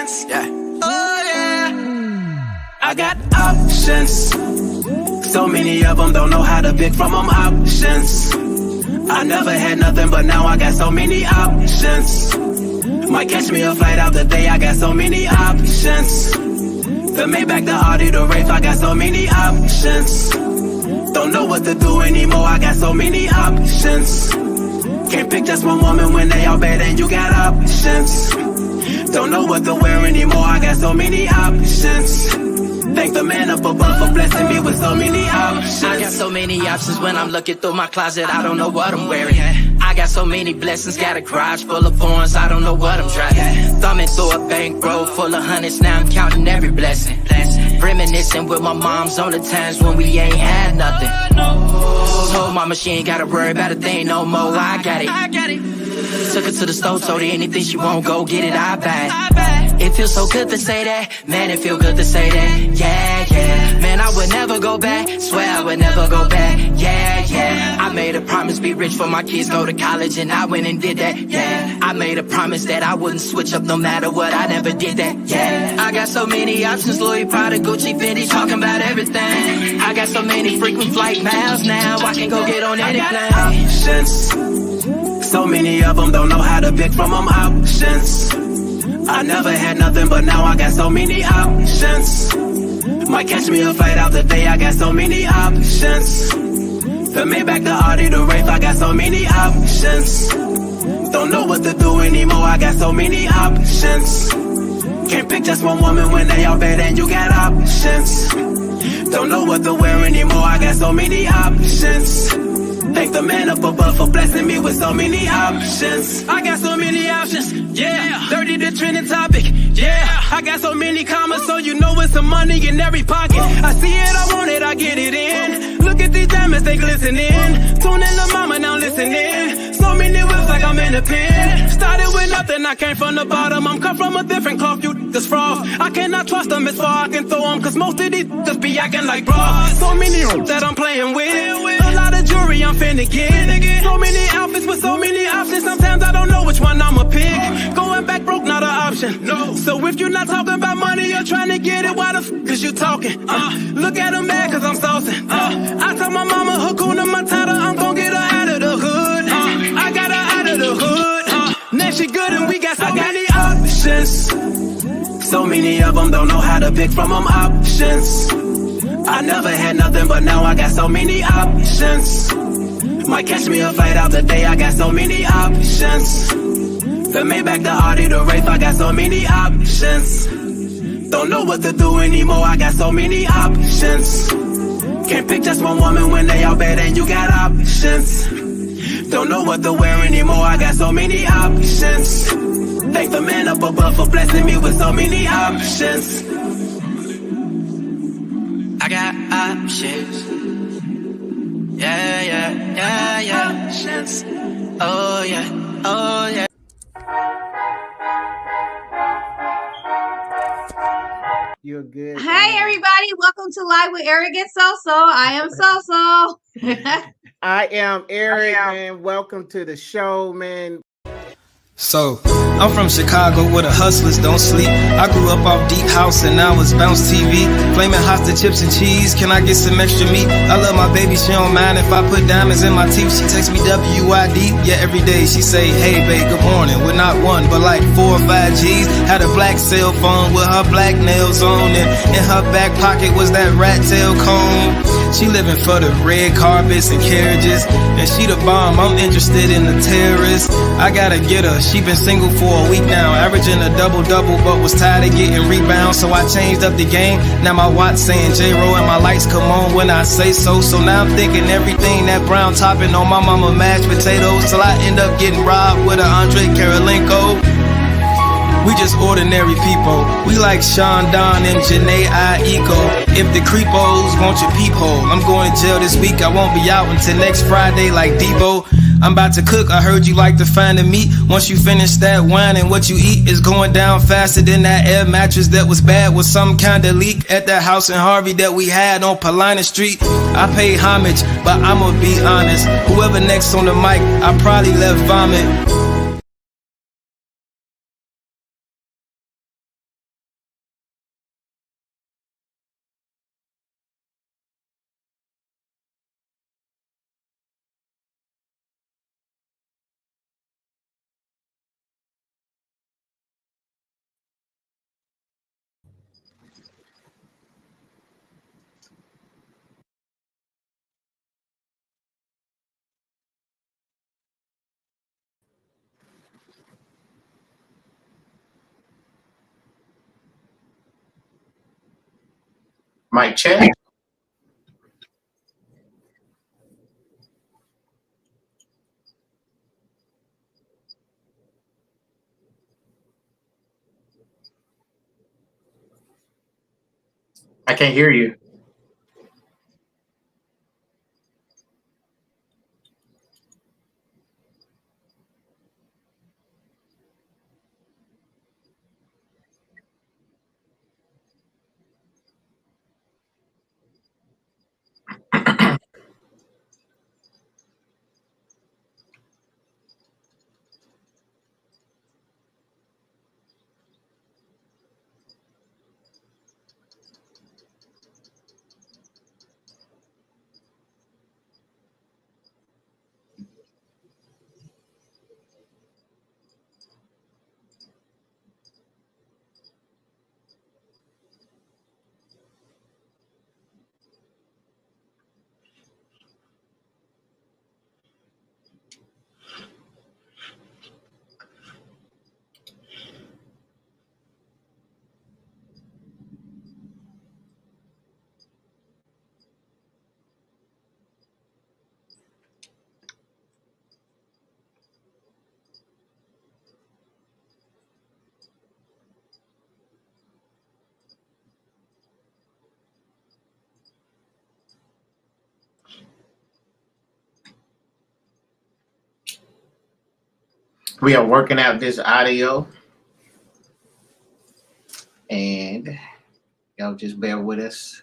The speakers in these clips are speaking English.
options. Yeah. Oh yeah. I got options. So many of them, don't know how to pick from them options. I never had nothing, but now I got so many options. Might catch me a flight out the day, I got so many options. The Maybach, the Audi, the Wraith, I got so many options. Don't know what to do anymore, I got so many options. Can't pick just one woman when they all bad and you got options. Don't know what to wear anymore, I got so many options. Thank the man up above for blessing me with so many options. I got so many options when I'm looking through my closet, I don't know what I'm wearing. I got so many blessings, got a garage full of foreigns, I don't know what I'm driving. Thumbing through a bankroll full of hundreds, now I'm counting every blessing. Reminiscing with my moms on the times when we ain't had nothing. Told mama she ain't gotta worry about a thing no more, I got it. Took her to the store, told her anything she want, go get it, I buy it. It feels so good to say that, man, it feel good to say that. Yeah, yeah, man, I would never go back, swear I would never go back. Yeah, yeah, I made a promise, be rich for my kids, go to college, and I went and did that. Yeah, I made a promise that I wouldn't switch up no matter what, I never did that. Yeah, I got so many options, Louis Prada, Gucci, Fendi, talking about everything. I got so many frequent flight miles now, I can go get on any plane. Options. So many of them, don't know how to pick from them options. I never had nothing, but now I got so many options. Might catch me a flight out the day, I got so many options. The Maybach, the Audi, the Wraith, I got so many options. Don't know what to do anymore, I got so many options. Can't pick just one woman when they all bad and you got options. Don't know what to wear anymore, I got so many options. Thank the man up above for blessing me with so many options. I got so many options, yeah. Dirty the trending topic, yeah. I got so many commas, so you know it's some money in every pocket. I see it, I want it, I get it in. Look at these diamonds, they glistening. Tune in the mama, now listening. So many whips like I'm in a pen. Started with nothing, I came from the bottom. I'm cut from a different cloth, you this froth. I cannot trust them as far I can throw them, cause most of these just be acting like bras. So many that I'm playing with. A lot of jewelry I'm finna get. So many outfits with so many options. Sometimes I don't know which one I'ma pick. Going back broke, not an option. No. So if you're not talking about money, you're trying to get it, why the f is you talking? Look at them mad cause I'm saucing. I told my mama Hakuna Matata, I'm gon' get her out of the hood. I got her out of the hood. Now she good and we got so many options. So many of them, don't know how to pick from them options. I never had nothing, but now I got so many options. Might catch me a flight out the day, I got so many options. The Maybach, the Audi, the Wraith, I got so many options. Don't know what to do anymore, I got so many options. Can't pick just one woman when they all bad and you got options. Don't know what to wear anymore, I got so many options. Thank the man up above for blessing me with so many options. I got options. Yeah, yeah, yeah, yeah. Options. Oh yeah, oh yeah. You're good. Hey everybody, welcome to Live with Eric and SoSo. I am SoSo. I am Eric, man. Welcome to the show, man. So, I'm from Chicago where the hustlers don't sleep. I grew up off Deep House and now it's Bounce TV. Flaming Hot the chips and cheese, can I get some extra meat? I love my baby, she don't mind if I put diamonds in my teeth. She texts me WID, yeah, every day she say, hey babe, good morning. With not one, but like 4 or 5 G's. Had a black cell phone with her black nails on, and in her back pocket was that rat tail comb. She living for the red carpets and carriages, and she the bomb, I'm interested in the terrorists. I gotta get her, she been single for a week now, averaging a double-double, but was tired of getting rebounds, so I changed up the game. Now my watch saying J-Ro and my lights come on when I say so. So now I'm thinking everything that brown topping on my mama mashed potatoes, till I end up getting robbed with a Andre Karolinko. We just ordinary people. We like Sean Don and Janae Aiko. If the creepos want your peephole, I'm going to jail this week. I won't be out until next Friday like Debo. I'm about to cook, I heard you like to find the meat. Once you finish that wine and what you eat is going down faster than that air mattress that was bad with some kind of leak at that house in Harvey that we had on Paulina Street. I pay homage, but I'ma be honest. Whoever next on the mic, I probably left vomit. Mic check. I can't hear you. We are working out this audio, and y'all just bear with us.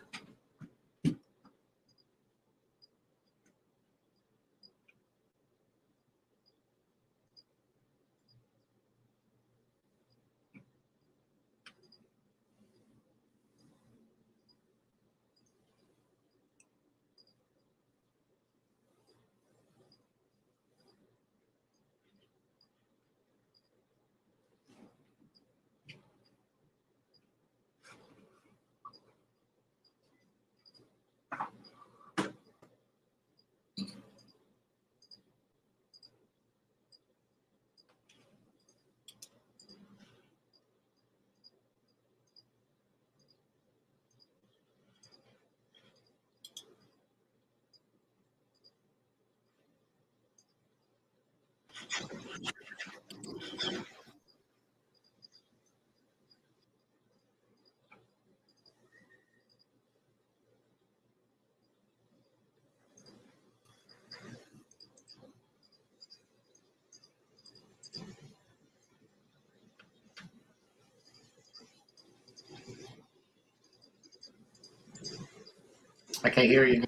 I can't hear you.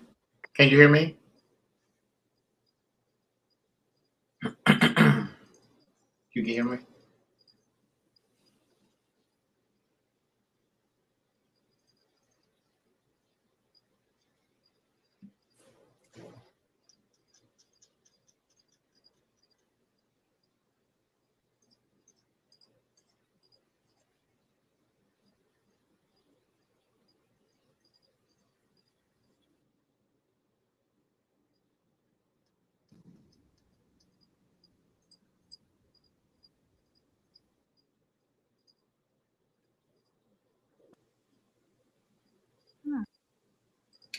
Can you hear me? You can hear me?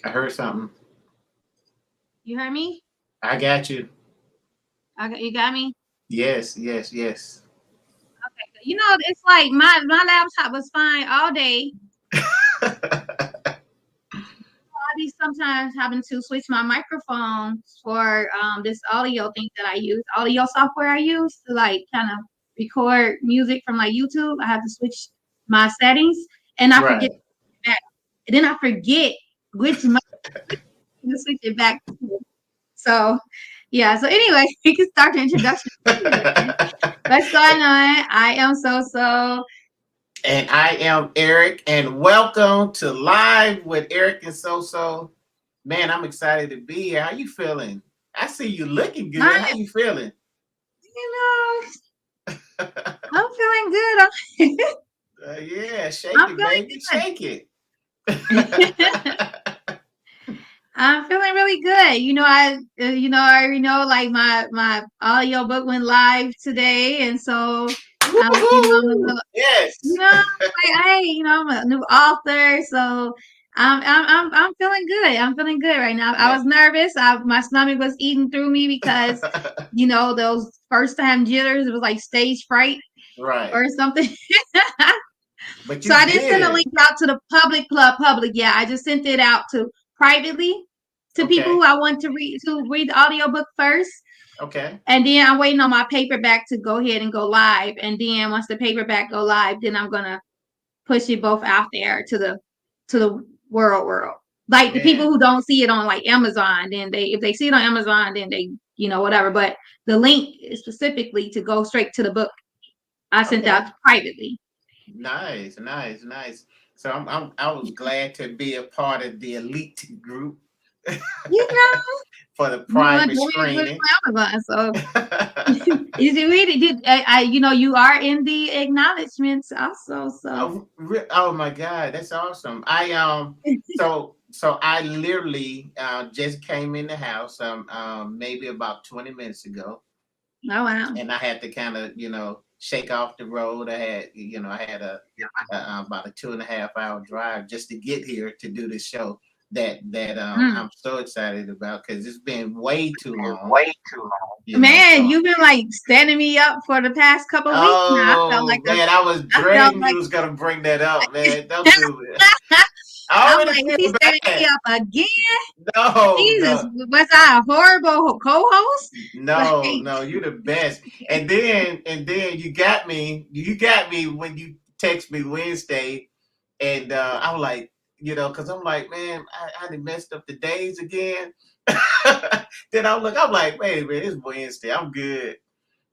I heard something. You heard me? I got you. You got me? Yes, yes, yes. Okay. You know, it's like my laptop was fine all day. I'll be sometimes having to switch my microphone for this audio thing that I use, audio software I use to like kind of record music from like YouTube. I have to switch my settings, and I forget back. And then I forget which mic to switch it back to. So, yeah. So anyway, we can start the introduction. What's going on? I am SoSo. And I am Eric, and welcome to Live with Eric and SoSo. Man, I'm excited to be here. How you feeling? I see you looking good. How you feeling? You know, I'm feeling good. Yeah, shake it, baby. Shake it. I'm feeling really good. I already know like my audio book went live today, and so I'm yes. I'm a new author, so I'm feeling good. I'm feeling good right now. I was nervous. My stomach was eating through me because, those first time jitters. It was like stage fright Right. or something. But So you I didn't did send a it. link out to the public. Yeah, I just sent it out to privately to people Okay. who I want to read the audiobook first. Okay. And then I'm waiting on my paperback to go ahead and go live. And then once the paperback go live, then I'm gonna push it both out there to the world. Like the people Man. who don't see it on like Amazon, then if they see it on Amazon, then they whatever. But the link is specifically to go straight to the book. I sent Okay. out privately. Nice, nice, nice. So I was glad to be a part of the elite group You know, for the you want private to read it screening. on Amazon, so is it really did you are in the acknowledgments also, so Oh my God, that's awesome. So I literally just came in the house maybe about 20 minutes ago, oh wow. and I had to kind of shake off the road. I had about a 2.5 hour drive just to get here to do this show that Mm. I'm so excited about because it's been way too long. Man, So you've been like standing me up for the past couple of weeks now. oh man, I was I felt dreading you like was gonna bring that up, man. Don't do it. I I'm already like, is he feel standing me bad. up again? No, Jesus, no, was I a horrible co-host? no, Like, no. You're the best. And then you got me. You got me when you text me Wednesday, and I was like, because I'm like, man, I done messed up the days again. Then I'm like, wait a minute, it's Wednesday. I'm good.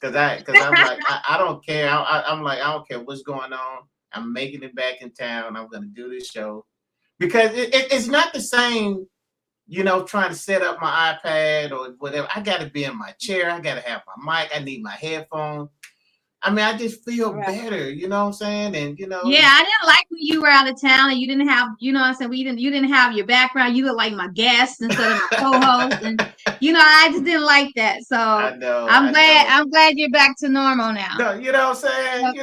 Cause I'm like, I don't care. I'm like, I don't care what's going on. I'm making it back in town. I'm gonna do this show because it's not the same. Trying to set up my iPad or whatever. I got to be in my chair. I got to have my mic. I need my headphones. I mean, I just feel right. better. You know what I'm saying? And Yeah, I didn't like when you were out of town and you didn't have, what I'm saying, you didn't have your background. You look like my guest instead of my co-host, and I just didn't like that. So I know, I'm I know. glad you're back to normal now. No, you know what I'm saying?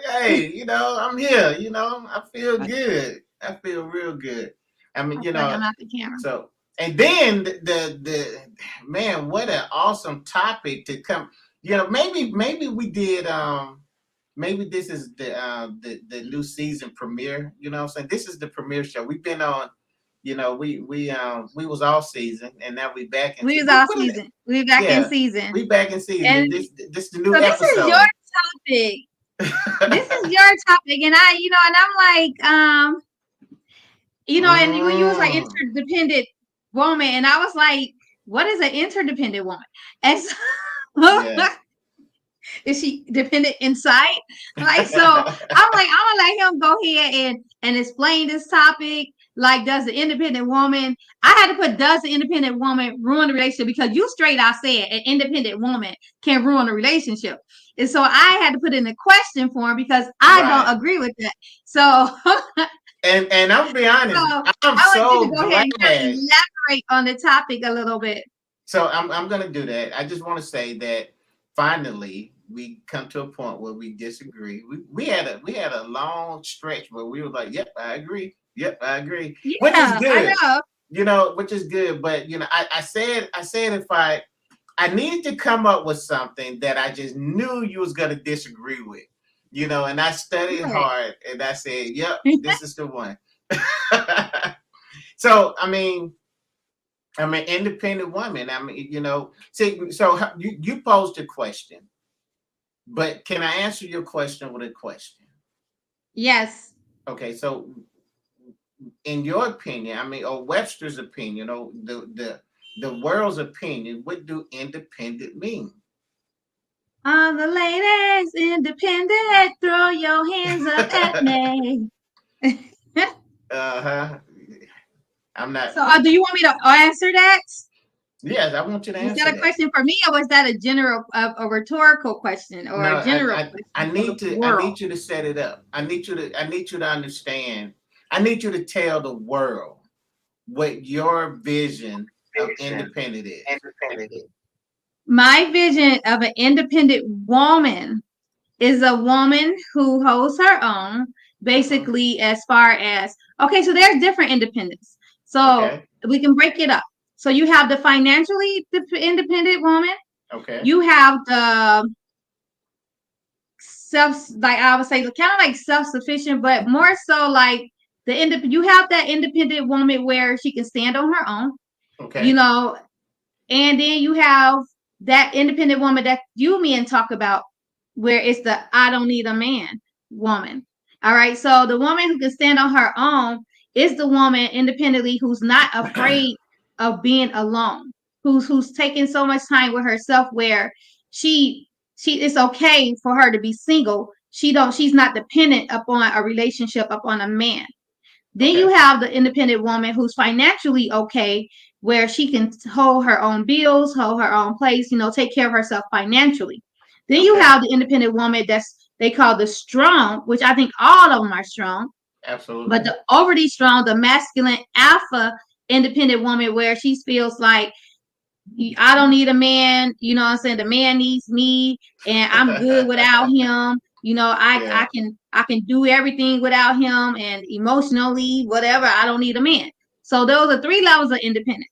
Hey, I'm here. I feel good. I feel real good. I mean, I feel like I'm out the camera. so and then the man, what an awesome topic to come. Maybe we did maybe this is the new season premiere. You know what I'm saying? This is the premiere show. We've been on, we was off season and now we back in We was season. off season. We back in Yeah, season. we back in season. And And this the new so this is your episode. topic. This is your topic. And and I'm like, and when you was like Mm, interdependent woman, and I was like, what is an interdependent woman? And so yeah. is she dependent inside? Like, so I'm like, I'm gonna let him go ahead and explain this topic. Like, does the independent woman, I had to put, does the independent woman ruin the relationship? Because you straight out said an independent woman can ruin a relationship. And so I had to put in a question for him because I Right. don't agree with that. So And I'm gonna be honest, so I'm I want you to so go ahead and kind of glad. elaborate on the topic a little bit. So I'm gonna do that. I just want to say that finally we come to a point where we disagree. We had a long stretch where we were like, yep, I agree. Yep, I agree. Which is Yeah, I good. know. Which is good. But I said if I needed to come up with something that I just knew you was gonna disagree with. And I studied Right. hard and I said, yep, this is the one. So I'm an independent woman. I mean, see, so you posed a question, but can I answer your question with a question? Yes. Okay, so in your opinion, or Webster's opinion, or the world's opinion, what do independent mean? All the ladies independent, throw your hands up at me. Uh-huh. I'm not. So, do you want me to answer that? Yes, I want you to Was answer that a that. question for me, or was that a rhetorical question, or No, a general I question for the need to I world? need you to set it up. I need you to understand. I need you to tell the world what your vision of independent is. My vision of an independent woman is a woman who holds her own, basically, as far as, okay, so there's different independence. So Okay. we can break it up. So you have the financially independent woman. Okay. You have the self, like I would say, kind of like self-sufficient, but more so like you have that independent woman where she can stand on her own, you Okay. know, and then you have that independent woman that you men talk about, where it's the I don't need a man woman. All right. So the woman who can stand on her own is the woman independently who's not afraid of being alone, who's taking so much time with herself where she it's okay for her to be single. She's not dependent upon a relationship upon a man. Then you Okay. have the independent woman who's financially okay, where she can hold her own bills, hold her own place, take care of herself financially. Then you Okay. have the independent woman that's they call the strong, which I think all of them are strong, but Absolutely. the overly strong, the masculine alpha independent woman, where she feels like I don't need a man, what I'm saying? The man needs me and I'm good without him. Yeah. I can do everything without him and emotionally, whatever. I don't need a man. So those are three levels of independence.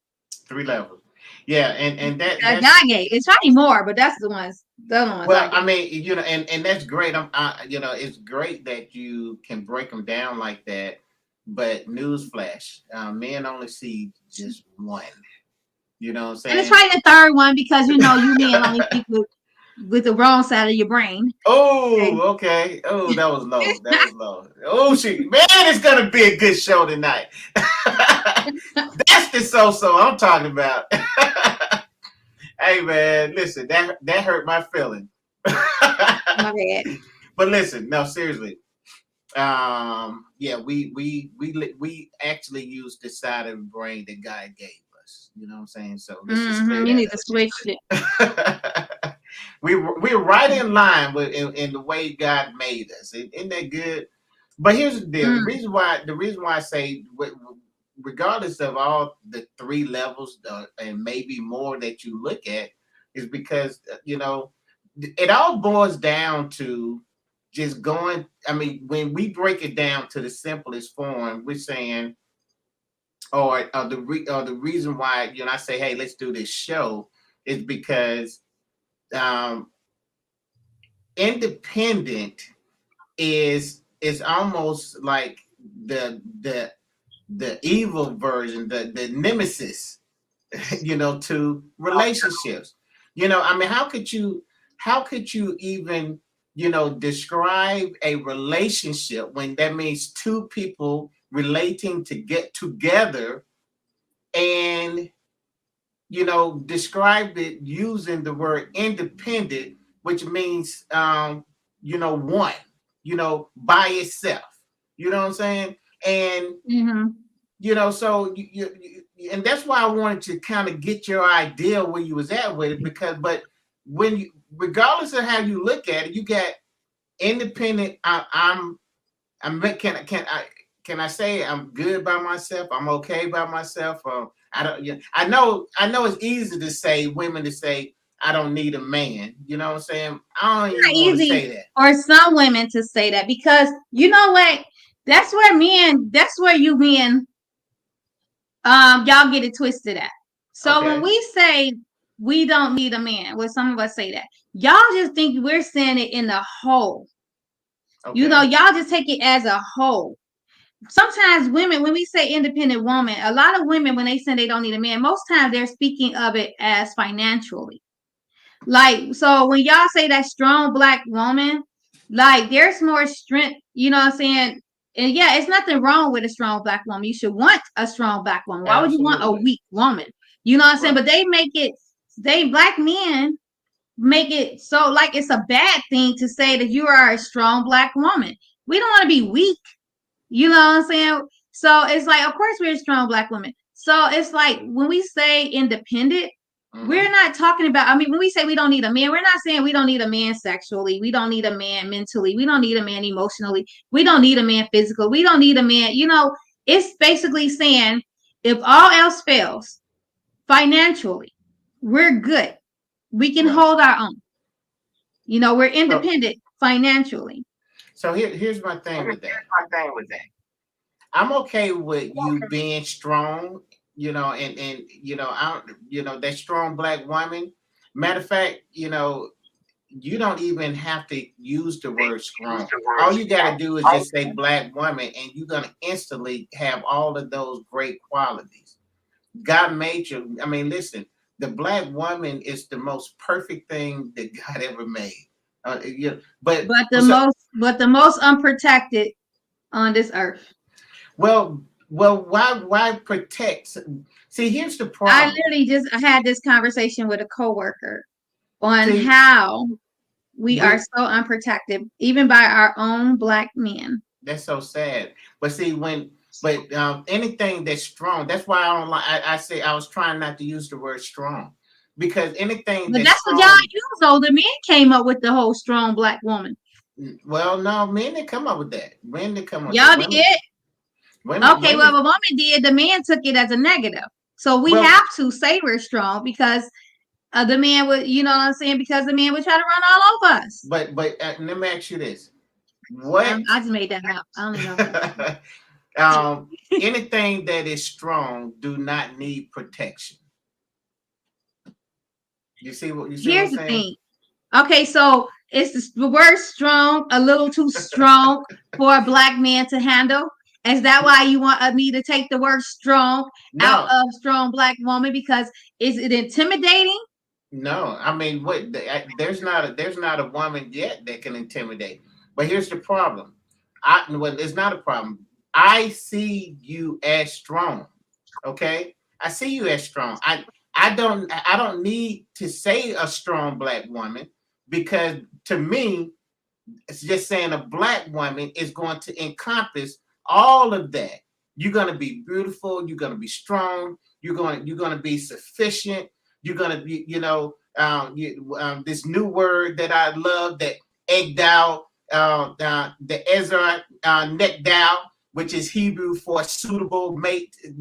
Three levels. Yeah, and that's God gave. It's probably more, but that's the other ones I well, I gave. mean, and that's great. It's great that you can break them down like that. But newsflash, men only see just one. You know what I'm And it's saying? probably the third one because you men only think with the wrong side of your brain. Okay. Oh, okay. Oh, that was low. That was low. Oh, shit, man, it's gonna be a good show tonight. That's the so I'm talking about. Hey, man, listen, that hurt my feeling. My bad. But listen, no, seriously. Yeah, we actually use the side of the brain that God gave us. You know what I'm saying? So let's just clear You need to switch it. that up. We're right in line with in the way God made us. Isn't that good? But here's the deal: Mm, the reason why I say, regardless of all the three levels and maybe more that you look at, is because it all boils down to just going. I mean, when we break it down to the simplest form, we're saying, or the reason why I say, hey, let's do this show is because um, independent is almost like the evil version, the nemesis, to relationships. I mean, how could you even, describe a relationship when that means two people relating to get together and, describe it using the word independent, which means, one, by itself. You know what I'm saying? And hmm so and that's why I wanted to kind of get your idea where you was at with it, because but when you, regardless of how you look at it, you got independent. Can I say I'm good by myself? I'm okay by myself. I don't. Yeah, I know it's easy to say, women to say I don't need a man. You know what I'm saying? I don't Not even want to easy say that. for some women to say that because you know what? That's where you men, y'all get it twisted at. So when Okay. we say we don't need a man, when some of us say that, y'all just think we're saying it in the whole. Okay. Y'all just take it as a whole. Sometimes women, when we say independent woman, a lot of women, when they say they don't need a man, most times they're speaking of it as financially. Like, so when y'all say that strong black woman, like there's more strength, you know what I'm saying? And yeah, it's nothing wrong with a strong black woman. You should want a strong black woman. Why would you want a Absolutely. weak woman? You know what I'm saying? Right. But black men make it so like it's a bad thing to say that you are a strong black woman. We don't want to be weak. You know what I'm saying? So it's like, of course, we're a strong black woman. So it's like when we say independent, we're Mm-hmm. not talking about, I mean, when we say we don't need a man, we're not saying we don't need a man sexually. We don't need a man mentally. We don't need a man emotionally. We don't need a man physically. We don't need a man, it's basically saying if all else fails financially, we're good. We can Right. hold our own. We're So independent financially. So here's my thing with that. I'm okay with you being strong, and I don't, that strong black woman. Matter of fact, you don't even have to use the word strong. All you got to do is just say black woman, and you're gonna instantly have all of those great qualities. God made you. I mean, listen, the black woman is the most perfect thing that God ever made. But but the most unprotected on this earth. well, why protect? See, here's the I problem. literally just had this conversation with a coworker on See, how we are we so unprotected, even by our own black men. that's so sad. But see, anything that's strong, that's why I don't like. I say I was trying not to use the word strong, because anything But that's that's what y'all strong. use. Though the men came up with the whole strong black woman. Well, no, men didn't come up with that. Men didn't come up with Y'all that. did. Okay, well, Women. a woman did. The man took it as a negative. So we Well, have to say we're strong because the man would, you know what I'm saying? Because the man would try to run all over us. but let me ask you this: what? I just made that up. I don't even know. Anything that is strong do not need protection. You see what I'm Here's the saying? thing. Okay, so is the word strong a little too strong for a black man to handle? Is that why you want me to take the word strong out No, of strong black woman? Because is it intimidating? no. I mean, there's not a woman yet that can intimidate. But here's the problem. It's not a problem. I see you as strong. Okay, I see you as strong. I don't need to say a strong black woman, because to me, it's just saying a black woman is going to encompass all of that. You're going to be beautiful. You're going to be strong. You're going to be sufficient. You're going to be, this new word that I love, that egdal, the Ezra nekdal, which is Hebrew for suitable mate. And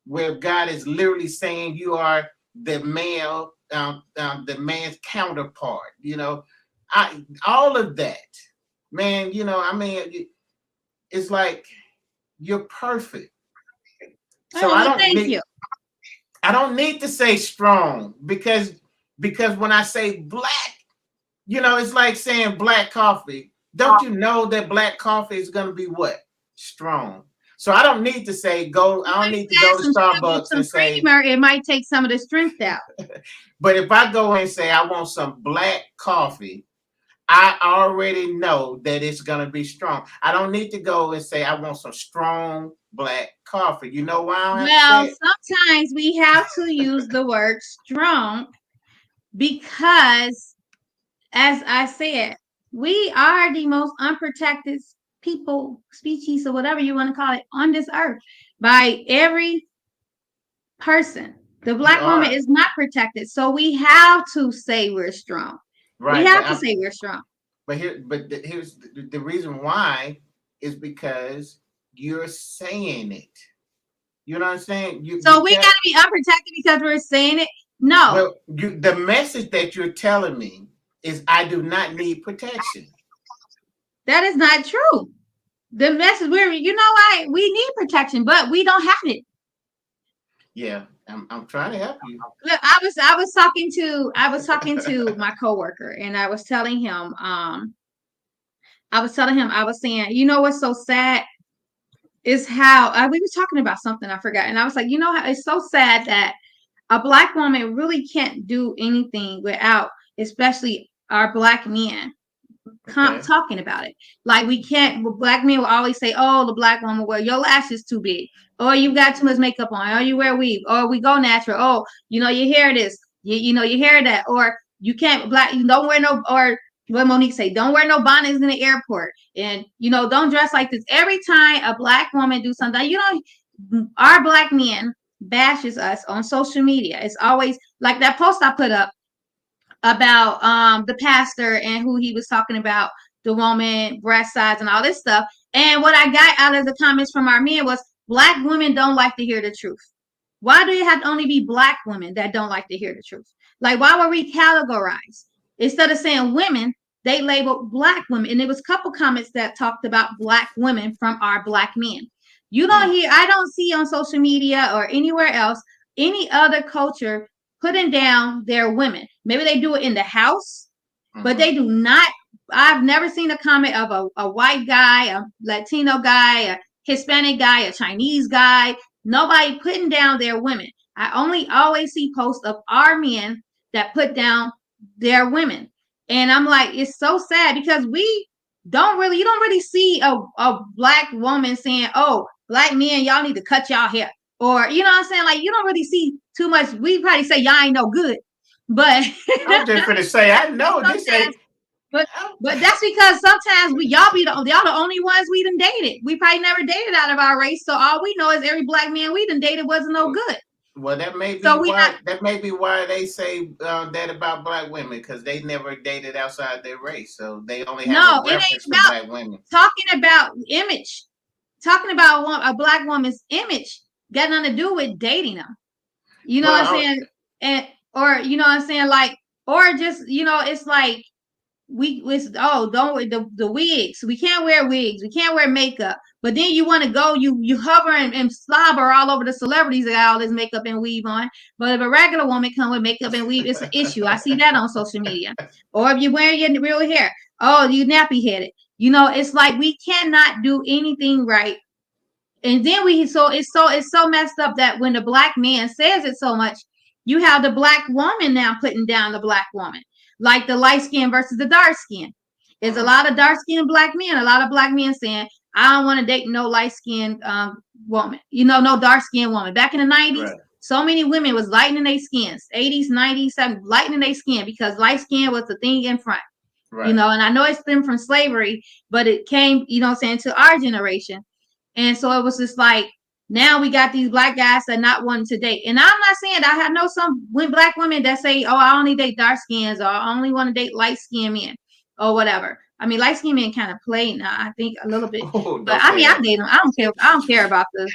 where God is literally saying you are the male, the man's counterpart. All of that, man. I mean, it's like you're perfect. So Oh, well, thank you. I don't need to say strong, because when I say black, it's like saying black coffee. Don't you know that black coffee is going to be what? Strong. So I don't need to say go. I don't need to go to Starbucks and say. Creamer, it might take some of the strength out. But if I go and say I want some black coffee, I already know that it's going to be strong. I don't need to go and say I want some strong black coffee. You know why I don't have to Well, say it? sometimes we have to use the word strong because, as I said, we are the most unprotected people, species, or whatever you want to call it, on this earth by every person. The You black woman are is not protected. So we have to say we're strong. We right, have to say we're strong. here's the reason why is because you're saying it. You know what I'm saying? So we got to be unprotected because we're saying it? No. Well, the message that you're telling me is I do not need protection. That is not true. The message we need protection, but we don't have it. Yeah, I'm trying to help you. Look, I was talking to my coworker, and I was telling him, I was saying, you know what's so sad is how we were talking about something I forgot, and I was like, you know how it's so sad that a black woman really can't do anything without, especially our black men, Okay. talking about it. Like we can't. Black men will always say, "Oh, the black woman, well, your lashes too big, or you got too much makeup on, or you wear weave, or we go natural. Oh, your hair this, your hair that, or you can't black. You don't wear no, or what Monique say, don't wear no bonnets in the airport, and don't dress like this." Every time a black woman do something, our black men bashes us on social media. It's always like that post I put up about the pastor and who he was talking about, the woman breast size and all this stuff. And what I got out of the comments from our men was black women don't like to hear the truth. Why do it have to only be black women that don't like to hear the truth? Like, why would we categorize instead of saying women? they labeled black women, and there was a couple comments that talked about black women from our black men. You don't hear, I don't see on social media or anywhere else any other culture putting down their women. Maybe they do it in the house, but they do not. I've never seen a comment of a white guy, a Latino guy, a Hispanic guy, a Chinese guy, nobody putting down their women. I only always see posts of our men that put down their women. And I'm like, it's so sad because you don't really see a black woman saying, oh, black men, y'all need to cut y'all hair. Or, you know what I'm saying? Like, you don't really see too much. We probably say y'all ain't no good. But I'm just gonna say, I know this ain't. But that's because sometimes y'all the only ones we done dated. We probably never dated out of our race. So all we know is every black man we done dated wasn't no good. Well, that may be why they say that about black women, because they never dated outside their race, so they only have a reference to black women. Talking about image, talking about a black woman's image, got nothing to do with dating them. You know what I'm saying? Or you know what I'm saying, like, or just it's like. The wigs. We can't wear wigs. We can't wear makeup. But then you want to go, you hover and slobber all over the celebrities that got all this makeup and weave on. But if a regular woman come with makeup and weave, it's an issue. I see that on social media. Or if you're wearing your real hair, oh, you nappy headed. It's like we cannot do anything right. And then it's so messed up that when the black man says it so much, you have the black woman now putting down the black woman. Like the light skin versus the dark skin. There's a lot of dark skinned black men, a lot of black men saying, I don't want to date no light skinned woman, no dark skinned woman. Back in the 90s, right. So many women was lightening their skins, 80s, 90s, 70s, lightening their skin because light skin was the thing in front. Right. And I know it stemmed from slavery, but it came, to our generation. And so it was just like, now we got these black guys that not wanting to date. And I'm not saying I know some black women that say, oh, I only date dark skins, or I only want to date light skinned men or whatever. I mean, light skinned men kind of play now, I think a little bit. But I mean, I date them. I don't care about the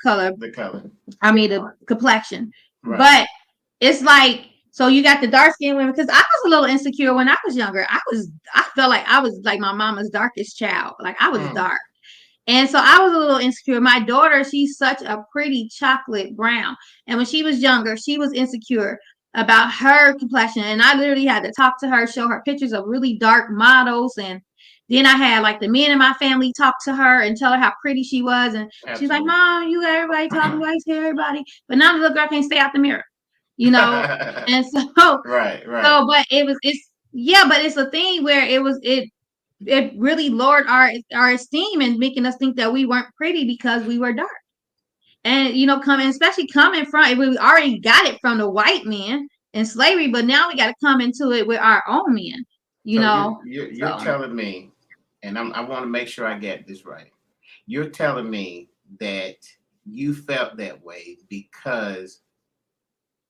color. The color. I mean, the complexion. Right. But it's like, so you got the dark skinned women, because I was a little insecure when I was younger. I felt like I was like my mama's darkest child. Like I was dark. And so I was a little insecure. My daughter, she's such a pretty chocolate brown. And when she was younger, she was insecure about her complexion. And I literally had to talk to her, show her pictures of really dark models. And then I had like the men in my family talk to her and tell her how pretty she was. And Absolutely. She's like, Mom, you got everybody talking like everybody. But now the little girl can't stay out the mirror, And so, right. So, but it's a thing where it really lowered our esteem and making us think that we weren't pretty because we were dark. And especially coming from, we already got it from the white men in slavery, but now we got to come into it with our own men. You're telling me, and I want to make sure I get this right. You're telling me that you felt that way because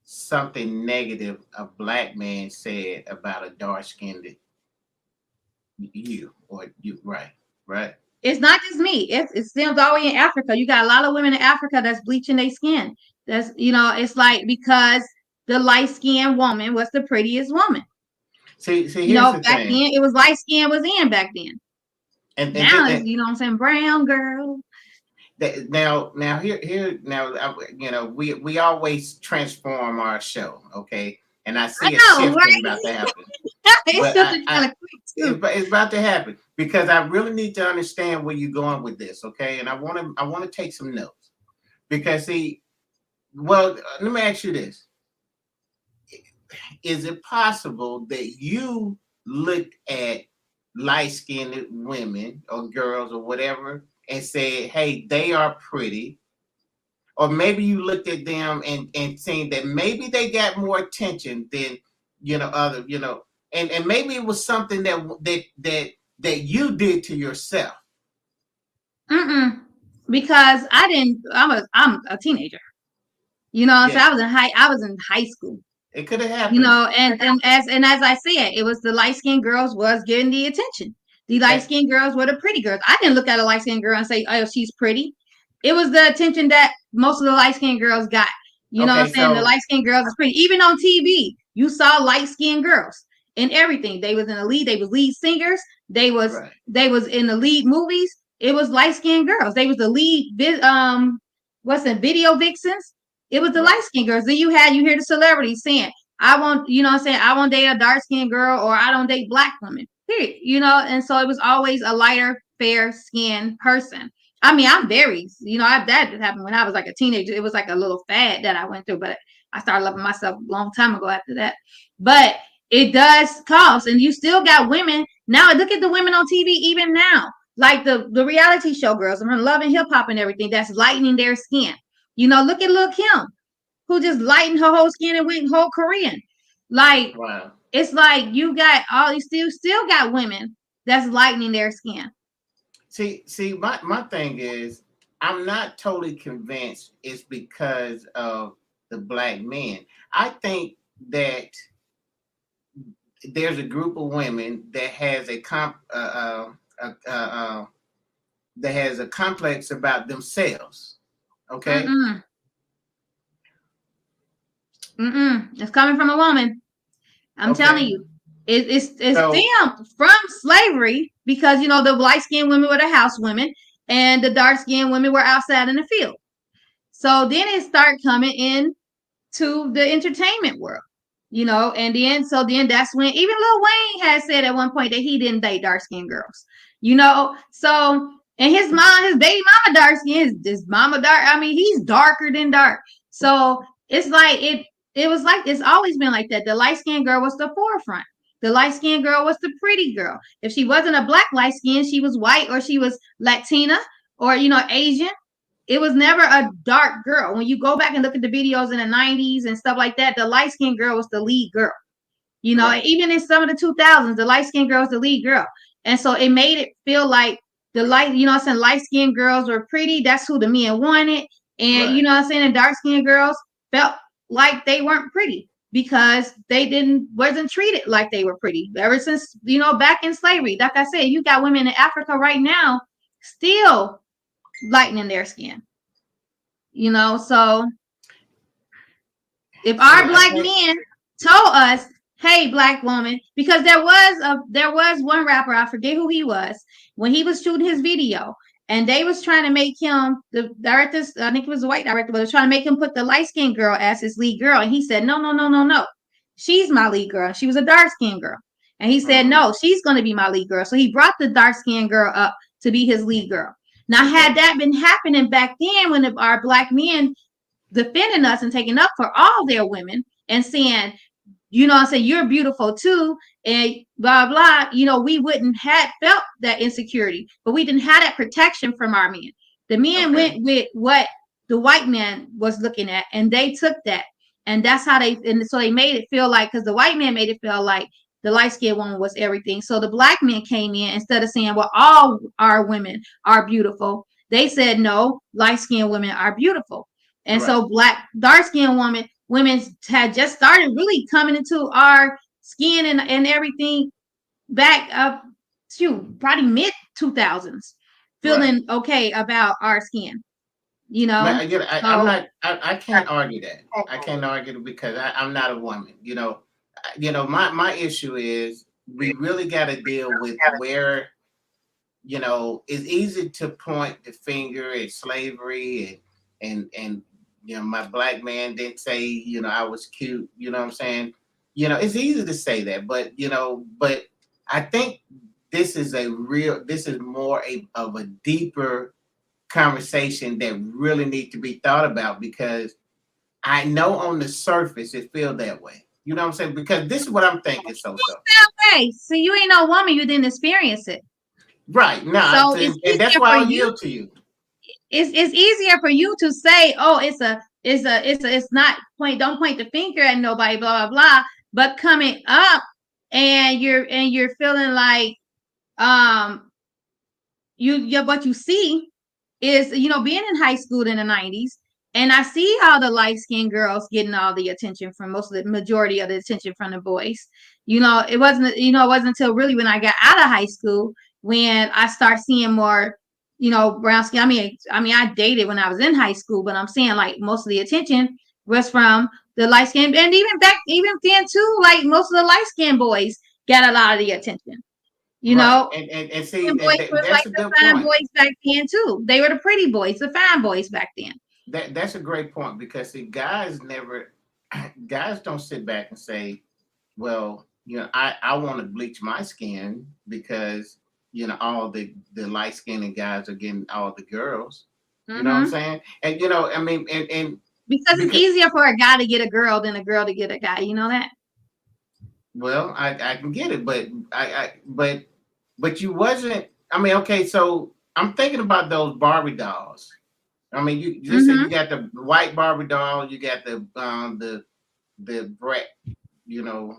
something negative a black man said about a dark-skinned you, right? It's not just me. It stems all the way in Africa. You got a lot of women in Africa that's bleaching their skin. That's it's like because the light skinned woman was the prettiest woman. See, back then it was light skin was in back then. And now it's, what I'm saying, brown girl. Now we always transform our show, okay? And I see it shifting about to happen. It's about to happen because I really need to understand where you're going with this, okay? And I want to take some notes because let me ask you this: is it possible that you looked at light-skinned women or girls or whatever and said, "Hey, they are pretty"? Or maybe you looked at them and seen that maybe they got more attention than other, and maybe it was something that you did to yourself. Because I'm a teenager. So I was in high school. It could have happened. And as I said, it was the light-skinned girls was getting the attention. The light-skinned girls were the pretty girls. I didn't look at a light-skinned girl and say, oh, she's pretty. It was the attention that most of the light-skinned girls got. You know what I'm saying? The light-skinned girls is pretty. Even on TV, you saw light-skinned girls. in everything. They was in the lead. They was lead singers. They was Right. in the lead movies. It was light skinned girls. They was the lead video vixens. It was the Right. light skinned girls. Then you hear the celebrities saying, I want, you know what I'm saying, I want to date a dark skinned girl, or I don't date black women. Period. You know, and so it was always a lighter, fair skinned person. I mean, I'm very, that happened when I was like a teenager. It was like a little fad that I went through, but I started loving myself a long time ago after that. But it does cost, and you still got women now. Look at the women on TV even now, like the reality show girls from Love and Hip Hop and everything, that's lightening their skin. You know, look at Lil Kim, who just lightened her whole skin and went whole Korean. Like, Wow. it's like you got all you still got women that's lightening their skin. See, my thing is, I'm not totally convinced it's because of the black men. I think that there's a group of women that has that has a complex about themselves. Okay. It's coming from a woman. I'm telling you, it's So, stemmed from slavery, because the light skinned women were the house women and the dark skinned women were outside in the field. So then it started coming in to the entertainment world, and then that's when even Lil Wayne had said at one point that he didn't date dark skinned girls, so, and his baby mama dark skin, his mama dark. I mean, he's darker than dark. So it's like it was like, it's always been like that. The light skinned girl was the forefront. The light skinned girl was the pretty girl. If she wasn't a black light skin, she was white, or she was Latina, or Asian. It was never a dark girl. When you go back and look at the videos in the 90s and stuff like that, the light skinned girl was the lead girl. right. Even in some of the 2000s, the light skinned girl was the lead girl. And so it made it feel like the light skinned girls were pretty. That's who the men wanted. And Right. and dark skinned girls felt like they weren't pretty because they wasn't treated like they were pretty. Ever since, back in slavery, like I said, you got women in Africa right now still lightening their skin. So if our See, I black think men told us, hey, black woman, because there was one rapper, I forget who he was, when he was shooting his video, and they was trying to make him, the directors, I think it was a white director, but they was trying to make him put the light skinned girl as his lead girl, and he said, no, no, no, no, no, she's my lead girl. She was a dark skinned girl, and he said, no, she's going to be my lead girl. So he brought the dark skinned girl up to be his lead girl. Now, had that been happening back then, when our black men defending us and taking up for all their women and saying, you're beautiful too, and blah blah, we wouldn't have felt that insecurity, but we didn't have that protection from our men. The men went with what the white man was looking at, and they took that, and that's how so they made it feel like, because the white man made it feel like the light-skinned woman was everything. So the black men came in, instead of saying, well, all our women are beautiful, they said, no, light-skinned women are beautiful. And so dark-skinned women had just started really coming into our skin and everything back up to probably mid 2000s, feeling okay about our skin. But again, I'm not. I can't argue that. I can't argue because I'm not a woman. My issue is we really got to deal with where, it's easy to point the finger at slavery and my black man didn't say I was cute. You know what I'm saying? It's easy to say that, but but I think this is more of a deeper conversation that really need to be thought about, because I know on the surface it feels that way. You know what I'm saying? Because this is what I'm thinking. So you ain't no woman, you didn't experience it. Right. No, so and that's why I'll yield to you. It's easier for you to say, oh, it's not don't point the finger at nobody, blah blah blah. But coming up, and you're feeling like what you see is, being in high school in the 90s, and I see how the light-skinned girls getting all the attention from majority of the attention from the boys. It wasn't until really when I got out of high school when I start seeing more, brown skin. I mean, I dated when I was in high school, but I'm saying like most of the attention was from the light skin, and even then too, like most of the light skinned boys got a lot of the attention. You Right. know, And see, and boys was that's like a the good fine point. boys back then too. They were the pretty boys, the fine boys back then. That's a great point because see, guys don't sit back and say, well, I want to bleach my skin because all the light skinned guys are getting all the girls. You know what I'm Mm-hmm. saying? And I mean, and Because it's because easier for a guy to get a girl than a girl to get a guy. You know that? well, I can get it, but but you wasn't. I mean, okay, so I'm thinking about those Barbie dolls. I mean, you just said you Mm-hmm. got the white Barbie doll, you got the Brett,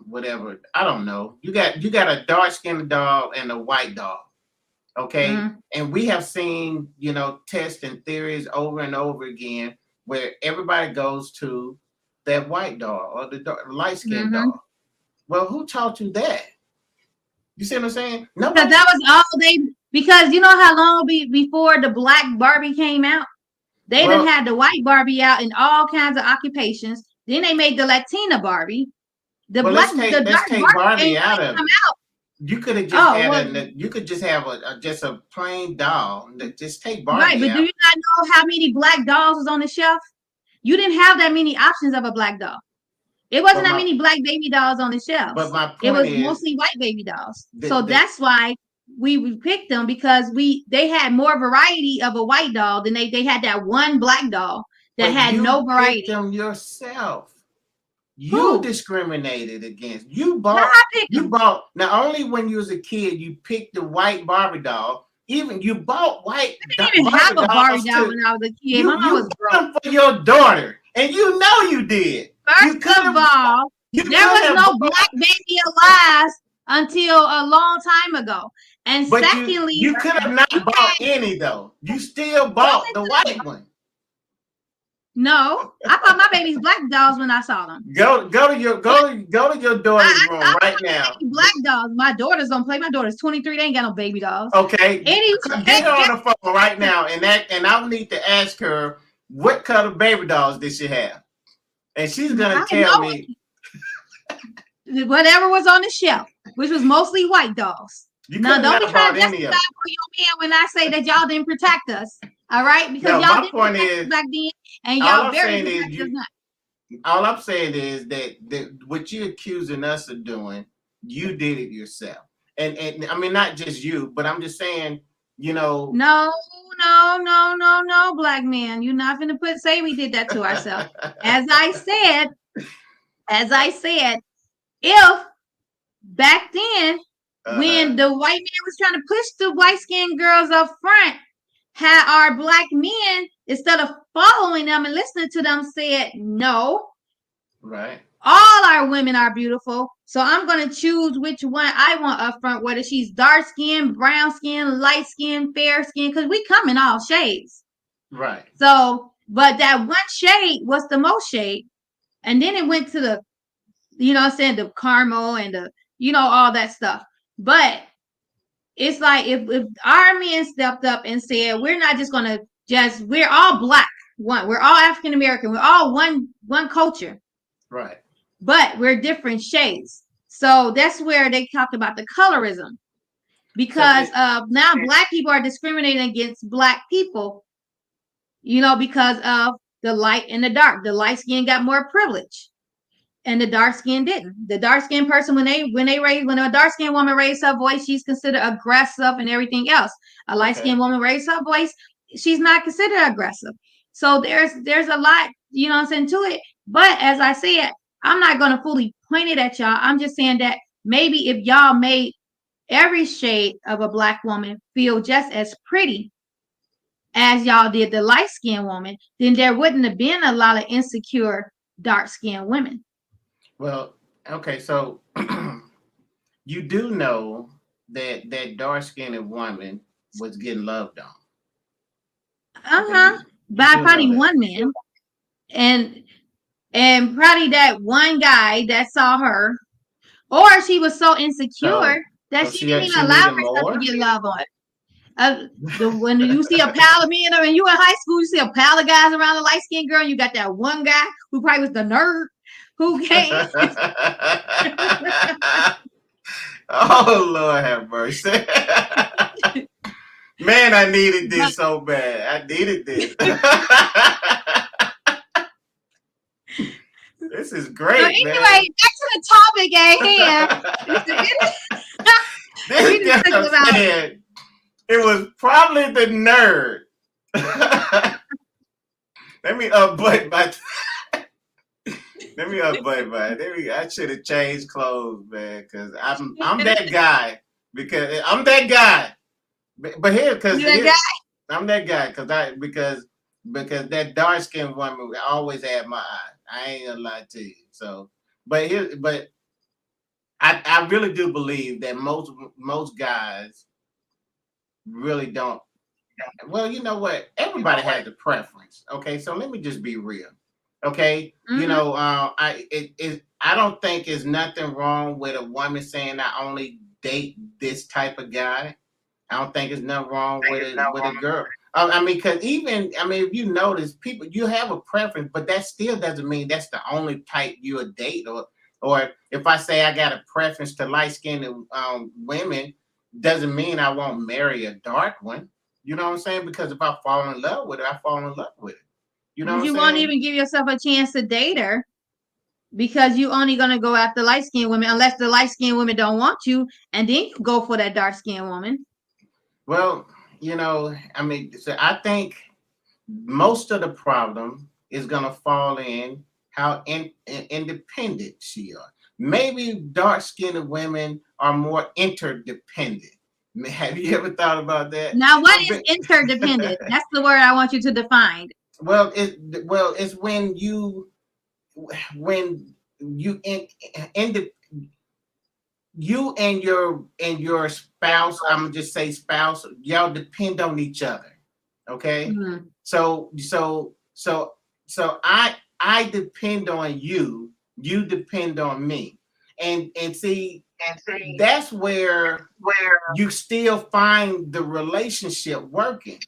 whatever. I don't know. You got a dark skinned doll and a white doll. Okay. Mm-hmm. And we have seen, tests and theories over and over again where everybody goes to that white doll or the light skinned Mm-hmm. doll. Well, who taught you that? You see what I'm saying? Because Nobody. that was all they. Because you know how long before the black Barbie came out, they done Well, had the white Barbie out in all kinds of occupations. Then they made the Latina Barbie. The well, the let's dark take Barbie Barbie ain't out really of come it. out. You could have just Oh had well, you could just have just a plain doll. Just take right. Barbie But do out. you not know how many black dolls was on the shelf? You didn't have that many options of a black doll. It wasn't But that my many black baby dolls on the but shelves. my It point was is mostly white baby dolls. So the that's why we picked them because they had more variety of a white doll than they had that one black doll that but had you no picked variety. them yourself. You Who? discriminated against. How I pick You them? bought not only when you was a kid, you picked the white Barbie doll. Even you bought white I didn't even have Barbie a Barbie dolls doll too. when I was a kid. You Mama you was bought broke. them for your daughter, and you know you did. You First could of have all, you there could was have no bought, black baby alive until a long time ago. And but you secondly, you could have not you bought had any though. You still go bought the into white one. no. I bought my baby's black dolls when I saw them. Go to your What? daughter's I room bought right my now. baby black dolls. My daughters don't play. My daughter's 23. They ain't got no baby dolls. Okay, Anyway, get her on the phone right now, and I need to ask her what color baby dolls did she have, and she's gonna I tell know me. whatever was on the shelf, which was mostly white dolls. You could Now, have don't be not trying bought to any justify of them. for your man when I say that y'all didn't protect us. All right, because No, y'all my didn't point protect us is, back then, and all y'all I'm very saying is protect us now. all I'm saying is that what you're accusing us of doing, you did it yourself, and I mean not just you, but I'm just saying, No, no, black man. You're not gonna say we did that to ourselves. As I said, if back then uh-huh, when the white man was trying to push the white skinned girls up front, had our black men, instead of following them and listening to them, said, no, right, all our women are beautiful. So I'm going to choose which one I want up front, whether she's dark skin, brown skin, light skin, fair skin, because we come in all shades. right. So, but that one shade was the most shade. And then it went to the, the caramel and all that stuff. But it's like if our men stepped up and said, we're not just gonna we're all black, we're all African American, we're all one culture, Right. but we're different shades. So that's where they talk about the colorism, So because now black people are discriminating against black people, because of the light and the dark. The light skin got more privilege, and the dark skin didn't. The dark skinned person, when a dark skinned woman raised her voice, she's considered aggressive and everything else. A light skinned woman raised her voice, she's not considered aggressive. So there's a lot, to it. But as I said, I'm not going to fully point it at y'all. I'm just saying that maybe if y'all made every shade of a black woman feel just as pretty as y'all did the light skinned woman, then there wouldn't have been a lot of insecure dark skinned women. well, okay, so you do know that dark skinned woman was getting loved on. Okay, you By do know probably that. one man, and probably that one guy that saw her, or she was so insecure So that so she didn't she even allow needed herself to more. get love on. When you see a pile of men, and you in high school, you see a pile of guys around a light skinned girl, and you got that one guy who probably was the nerd who came. Oh Lord have mercy. Man, I needed But this so bad. I needed this. This is so great, anyway, man. back to the topic at hand. It's we This just talking girl about said it was probably the nerd. Let me upbut my. Let me upbut my. I should have changed clothes, man, because I'm that guy. Because I'm that guy. But here, you a guy. I'm that guy because that dark skinned woman always had my eye. I ain't gonna lie to you. So, but I really do believe that most guys really don't. Well, you know what? Everybody has a preference. Okay, so let me just be real. Okay, Mm-hmm. I don't think there's nothing wrong with a woman saying I only date this type of guy. I don't think there's nothing wrong with a girl. I mean, because if you notice, people you have a preference, but that still doesn't mean that's the only type you would date. Or if I say I got a preference to light skinned women, doesn't mean I won't marry a dark one. You know what I'm saying? Because if I fall in love with it, I fall in love with it. You know But what I'm you won't saying? even give yourself a chance to date her because you only gonna go after light skinned women unless the light skinned women don't want you, and then you go for that dark skinned woman. Well, so I think most of the problem is gonna fall in how independent she are. Maybe dark skinned women are more interdependent. Have you ever thought about that? Now, what I've is been, interdependent? That's the word I want you to define. it's when you in, you and your spouse, I'm gonna just say spouse, y'all depend on each other. Okay. Mm. So I depend on you, you depend on me. And see, that's where you still find the relationship working.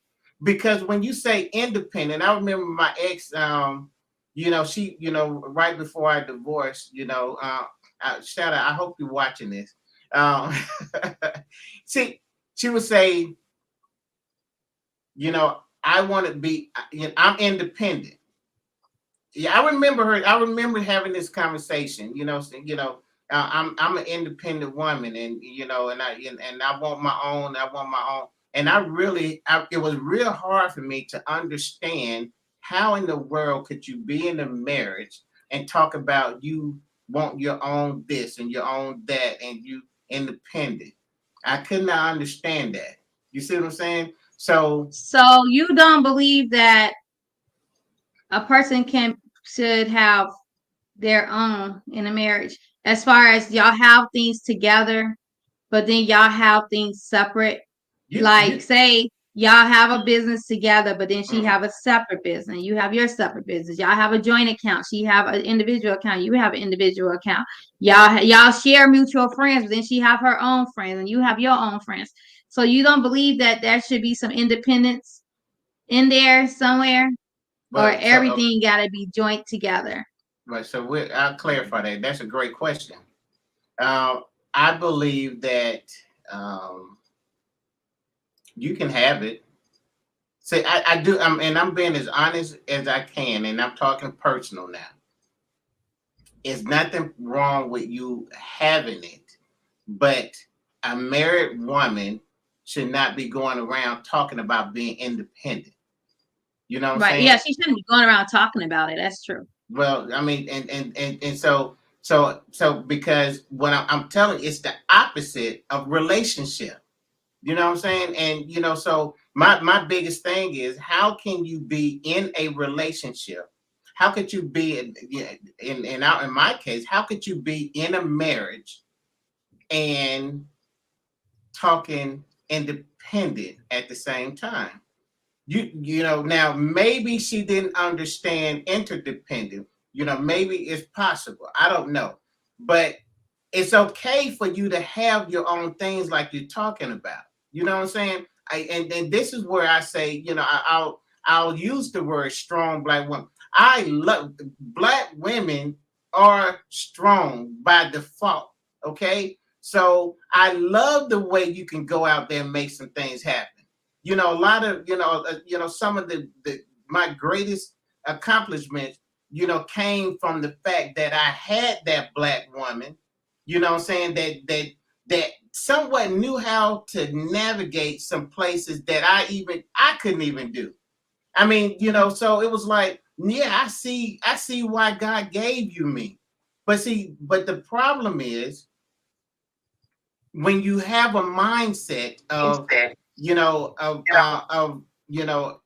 Because when you say independent, I remember my ex, she, right before I divorced, shout out, I hope you're watching this. Um, see, she would say, I want to be, I'm independent. Yeah, I remember her. I remember having this conversation. I'm an independent woman, and I want my own. I want my own. And it was real hard for me to understand how in the world could you be in a marriage and talk about you want your own this and your own that and you independent. I could not understand that. You see what I'm saying? So So you don't believe that a person should have their own in a marriage, as far as y'all have things together, but then y'all have things separate. Like you say y'all have a business together, but then she mm, have a separate business. You have your separate business. Y'all have a joint account. She have an individual account. You have an individual account. Y'all share mutual friends, but then she have her own friends, and you have your own friends. So you don't believe that there should be some independence in there somewhere, or well, everything got to be joint together? right. So I'll clarify that. That's a great question. Uh, I believe that um, you can have it. See, I do, and I'm being as honest as I can, and I'm talking personal now. There's nothing wrong with you having it, but a married woman should not be going around talking about being independent. You know what I'm Right. Yeah, saying? she shouldn't be going around talking about it. That's true. Well, I mean, and so because what I'm telling you, it's the opposite of relationship. You know what I'm saying? And so my biggest thing is how can you be in a relationship? How could you be in my case? How could you be in a marriage and talking independent at the same time? Now maybe she didn't understand interdependent. Maybe it's possible. I don't know, but it's okay for you to have your own things like you're talking about. You know what I'm saying? And this is where I say, I'll use the word strong black woman. I love black women are strong by default. Okay, So I love the way you can go out there and make some things happen. A lot of some of the my greatest accomplishments, came from the fact that I had that black woman, what I'm saying, that somewhat knew how to navigate some places that I couldn't even do. I mean, so it was like, yeah, I see why God gave you me. But the problem is when you have a mindset of,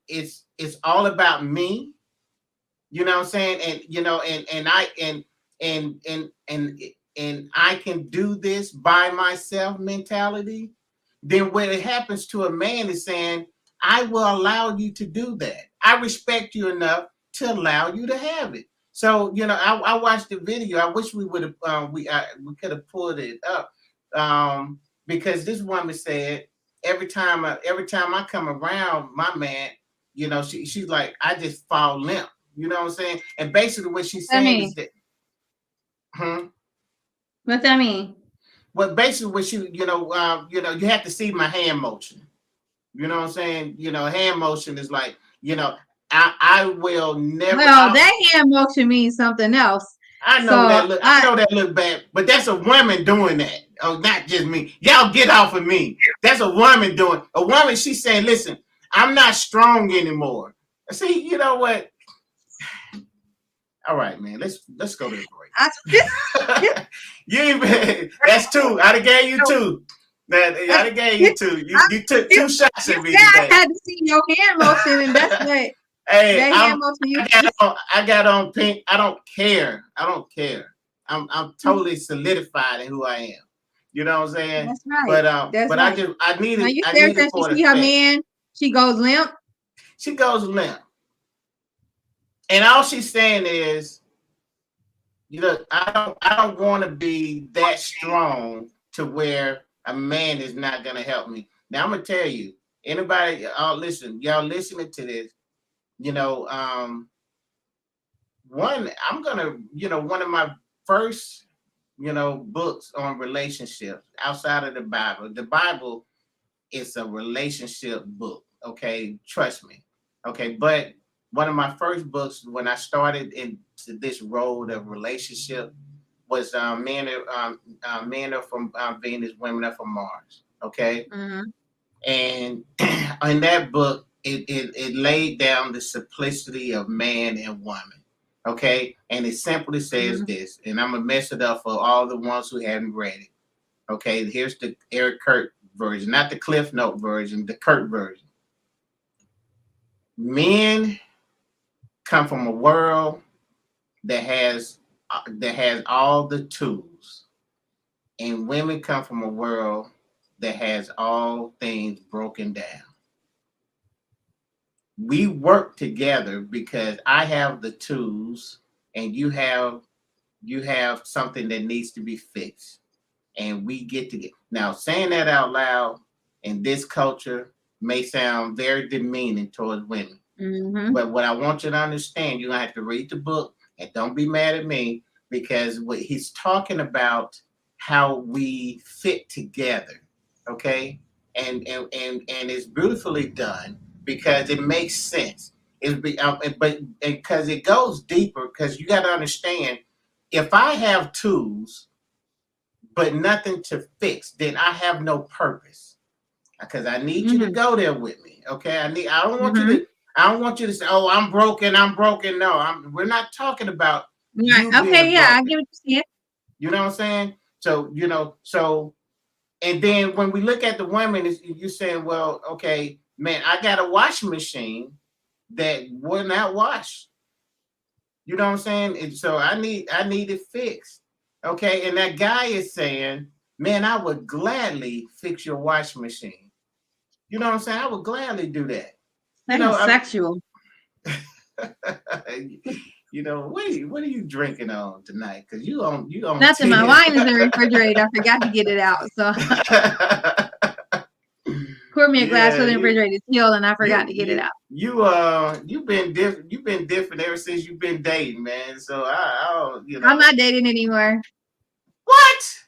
it's all about me, what I'm saying? And I can do this by myself mentality, then when it happens to a man is saying, I will allow you to do that. I respect you enough to allow you to have it. So, I watched the video. I wish we would have, we could have pulled it up, because this woman said, every time I come around my man, she's like, I just fall limp. You know what I'm saying? And basically what she's saying is that, What's that mean? Well, basically what you have to see my hand motion. You know what I'm saying? Hand motion is like, I will never. Well, that hand motion means something else. I know that look bad, but that's a woman doing that. Oh, not just me. Y'all get off of me. That's a woman doing. A woman, she's saying, listen, I'm not strong anymore. See, you know what? All right, man. Let's go to the break. That's two. I done gave you two. I done gave you two. You took two shots at me today. I had to see your hand motion, and that's what. Hey, I got on pink. I don't care. I'm totally solidified in who I am. You know what I'm saying? That's right. But right. I needed. Now you said she see her man. She goes limp. She goes limp. And all she's saying is, I don't want to be that strong to where a man is not going to help me. Now I'm going to tell you, anybody, y'all listening to this, one of my first, books on relationships outside of the Bible is a relationship book. Okay. Trust me. Okay. But one of my first books when I started into this road of relationship was Men Are From Venus, Women Are From Mars. Okay. Mm-hmm. And in that book, it laid down the simplicity of man and woman. Okay. And it simply says this, and I'm going to mess it up for all the ones who haven't read it. Okay. Here's the Eric Kurt version, not the Cliff Note version, the Kurt version. Men come from a world that has all the tools, and women come from a world that has all things broken down. We work together because I have the tools and you have something that needs to be fixed, and we get together. Now, saying that out loud in this culture may sound very demeaning towards women. Mm-hmm. But what I want you to understand, you're going to have to read the book, and don't be mad at me, because what he's talking about how we fit together, okay? And it's beautifully done because it makes sense. But because it goes deeper, because you got to understand, if I have tools but nothing to fix, then I have no purpose. Because I need you to go there with me, okay? I don't want you to say, "Oh, I'm broken." No, we're not talking about you okay, yeah, I get what you're saying. You know what I'm saying? So, and then when we look at the women, you're saying, well, okay, man, I got a washing machine that will not wash. You know what I'm saying? And so I need it fixed. Okay, and that guy is saying, man, I would gladly fix your washing machine. You know what I'm saying? I would gladly do that. That's sexual. What are you drinking on tonight? Because you on nothing. My wine is in the refrigerator. I forgot to get it out. So pour me a glass for the refrigerator still, and I forgot to get it out. You've been different ever since you've been dating, man. So I'm not dating anymore. What?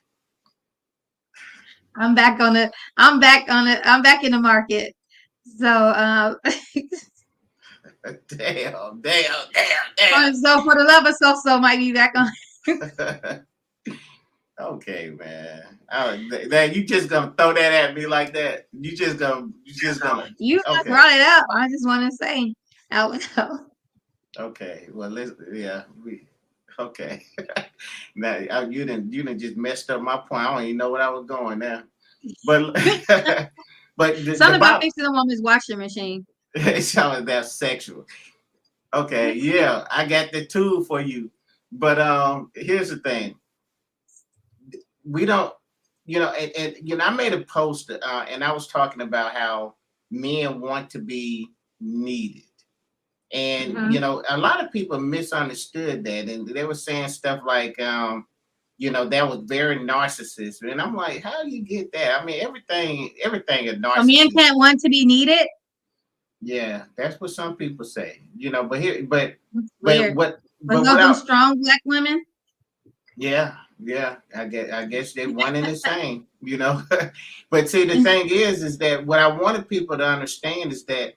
I'm back on it. I'm back on it. I'm back in the market. So, Damn. so for the love of SoSo might be back on. Okay, man. That you just gonna throw that at me like that? You just gonna You just okay. brought it up. I just want to say out loud. Okay. Well, okay. Now you didn't just messed up my point. I don't even know what I was going now. But but Something the about Bible fixing a woman's washing machine. it sounded that sexual. Okay, yeah, I got the tool for you. But here's the thing. We don't, I made a post and I was talking about how men want to be needed. And a lot of people misunderstood that, and they were saying stuff like that was very narcissistic. And I'm like, how do you get that? I mean, everything is A man narcissistic. can't want to be needed. Yeah, that's what some people say. But here, but Weird. what, But but those what them I, strong black women. yeah. I guess they're one and the same. But see, the thing is that what I wanted people to understand is that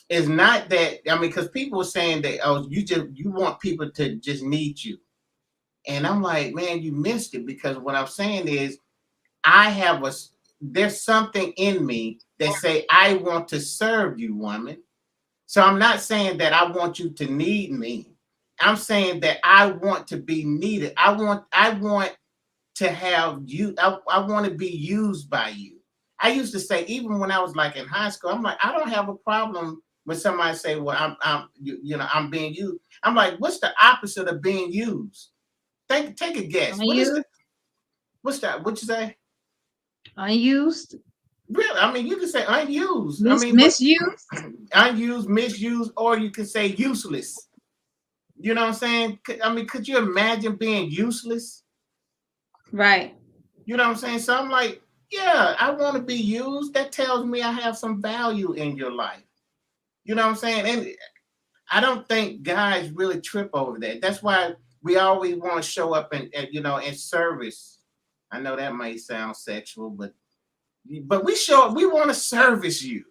it's not that. I mean, because people are saying that you want people to just need you, and I'm like, man, you missed it, because what I'm saying is there's something in me that say I want to serve you, woman. So I'm not saying that I want you to need me. I'm saying that I want to be needed. I want to have you. I want to be used by you. I used to say, even when I was like in high school, I'm like, I don't have a problem when somebody say, well, I'm being used. I'm like, what's the opposite of being used? Take a guess. What's that? What you say? Unused. Really? I mean, you can say unused. Misused. Unused, misused, or you can say useless. You know what I'm saying? I mean, could you imagine being useless? Right. You know what I'm saying? So I'm like, yeah, I want to be used. That tells me I have some value in your life. You know what I'm saying? And I don't think guys really trip over that. That's why we always want to show up in service. I know that might sound sexual, but we want to service you.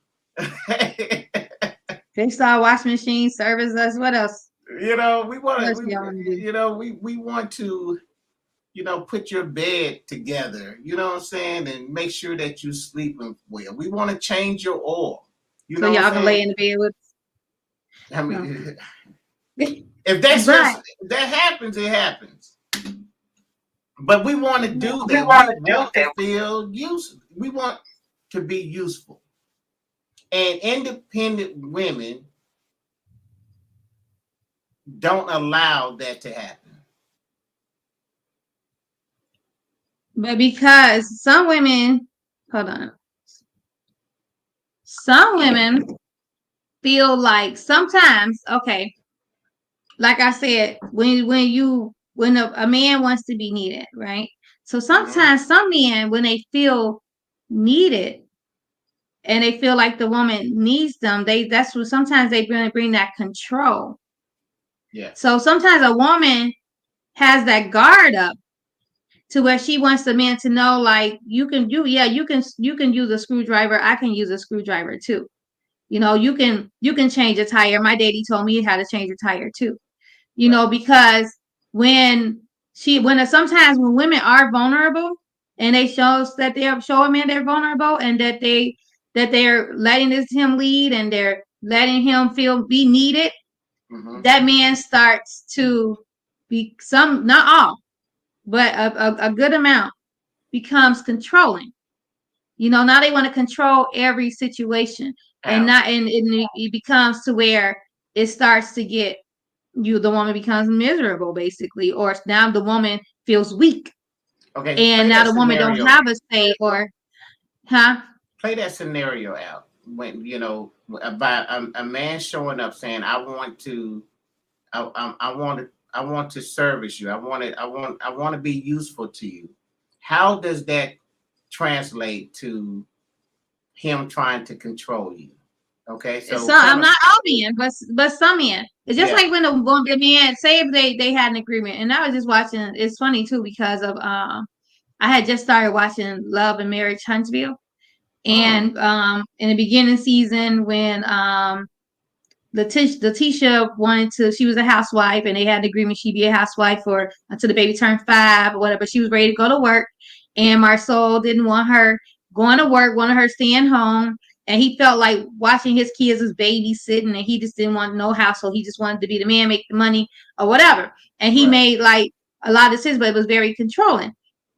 Fix our washing machine, service us. What else? We want What else to, y'all wanna do? we want to, put your bed together, you know what I'm saying? And make sure that you're sleeping well. We want to change your oil. So y'all can lay in the bed with. I mean, No. if that's Right. just, that happens, it happens. But we want to do that. We want to feel useful. We want to be useful. And independent women don't allow that to happen. But because some women, hold on. Some women feel like sometimes, okay, like I said, when a man wants to be needed, right? So sometimes some men, when they feel needed and they feel like the woman needs them, that's what sometimes they bring that control. Yeah. So sometimes a woman has that guard up to where she wants the man to know, like, you can use a screwdriver. I can use a screwdriver too. You can change a tire. My daddy told me how to change a tire too. Because sometimes when women are vulnerable and they show a man they're vulnerable, and that they're letting him lead, and they're letting him be needed, that man starts to be not all, but a good amount becomes controlling. Now they want to control every situation, and it becomes to where it starts to get the woman becomes miserable, basically, or now the woman feels weak. Okay. And now the woman don't have a say, or play that scenario out when about a man showing up saying, I want to service you. I want to be useful to you. How does that translate to him trying to control you? Okay, so I'm not all men, but some men. It's just like when the man, say if they had an agreement, and I was just watching. It's funny too because of I had just started watching Love and Marriage Huntsville, Mm. and in the beginning season when Letitia wanted to, she was a housewife, and they had an agreement she'd be a housewife for until the baby turned 5 or whatever. She was ready to go to work, and Marceau didn't want her going to work, wanted her staying home, and he felt like watching his kids as babysitting, and he just didn't want no household. He just wanted to be the man, make the money or whatever. And he Right. made like a lot of decisions, but it was very controlling.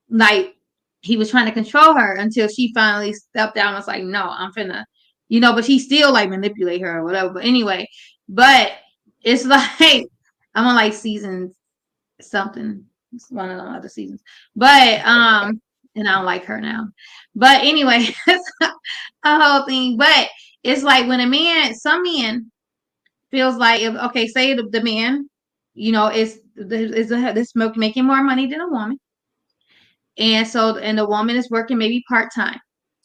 Like he was trying to control her until she finally stepped down and was like, no, I'm finna, but he still like manipulate her or whatever. But anyway, but it's like I'm on like season something. It's one of the other seasons. But and I don't like her now. But anyway, it's a whole thing. But it's like when some men feels like if okay, say the man, is this making more money than a woman. And the woman is working maybe part-time.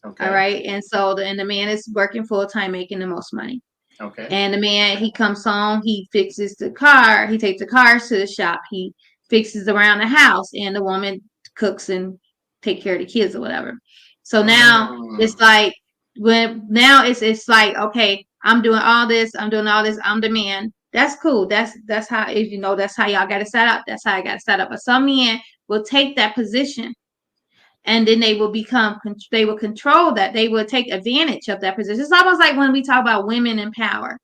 All Okay. right. And so the man is working full-time, making the most money. Okay. And the man, he comes home, he fixes the car, he takes the cars to the shop, he fixes around the house, and the woman cooks and take care of the kids or whatever. So now Mm. it's like it's like, okay, I'm doing all this, I'm the man. That's cool. That's how, if that's how y'all got it set up. That's how I got it set up. But some men will take that position, and then they will control that. They will take advantage of that position. It's almost like when we talk about women in power.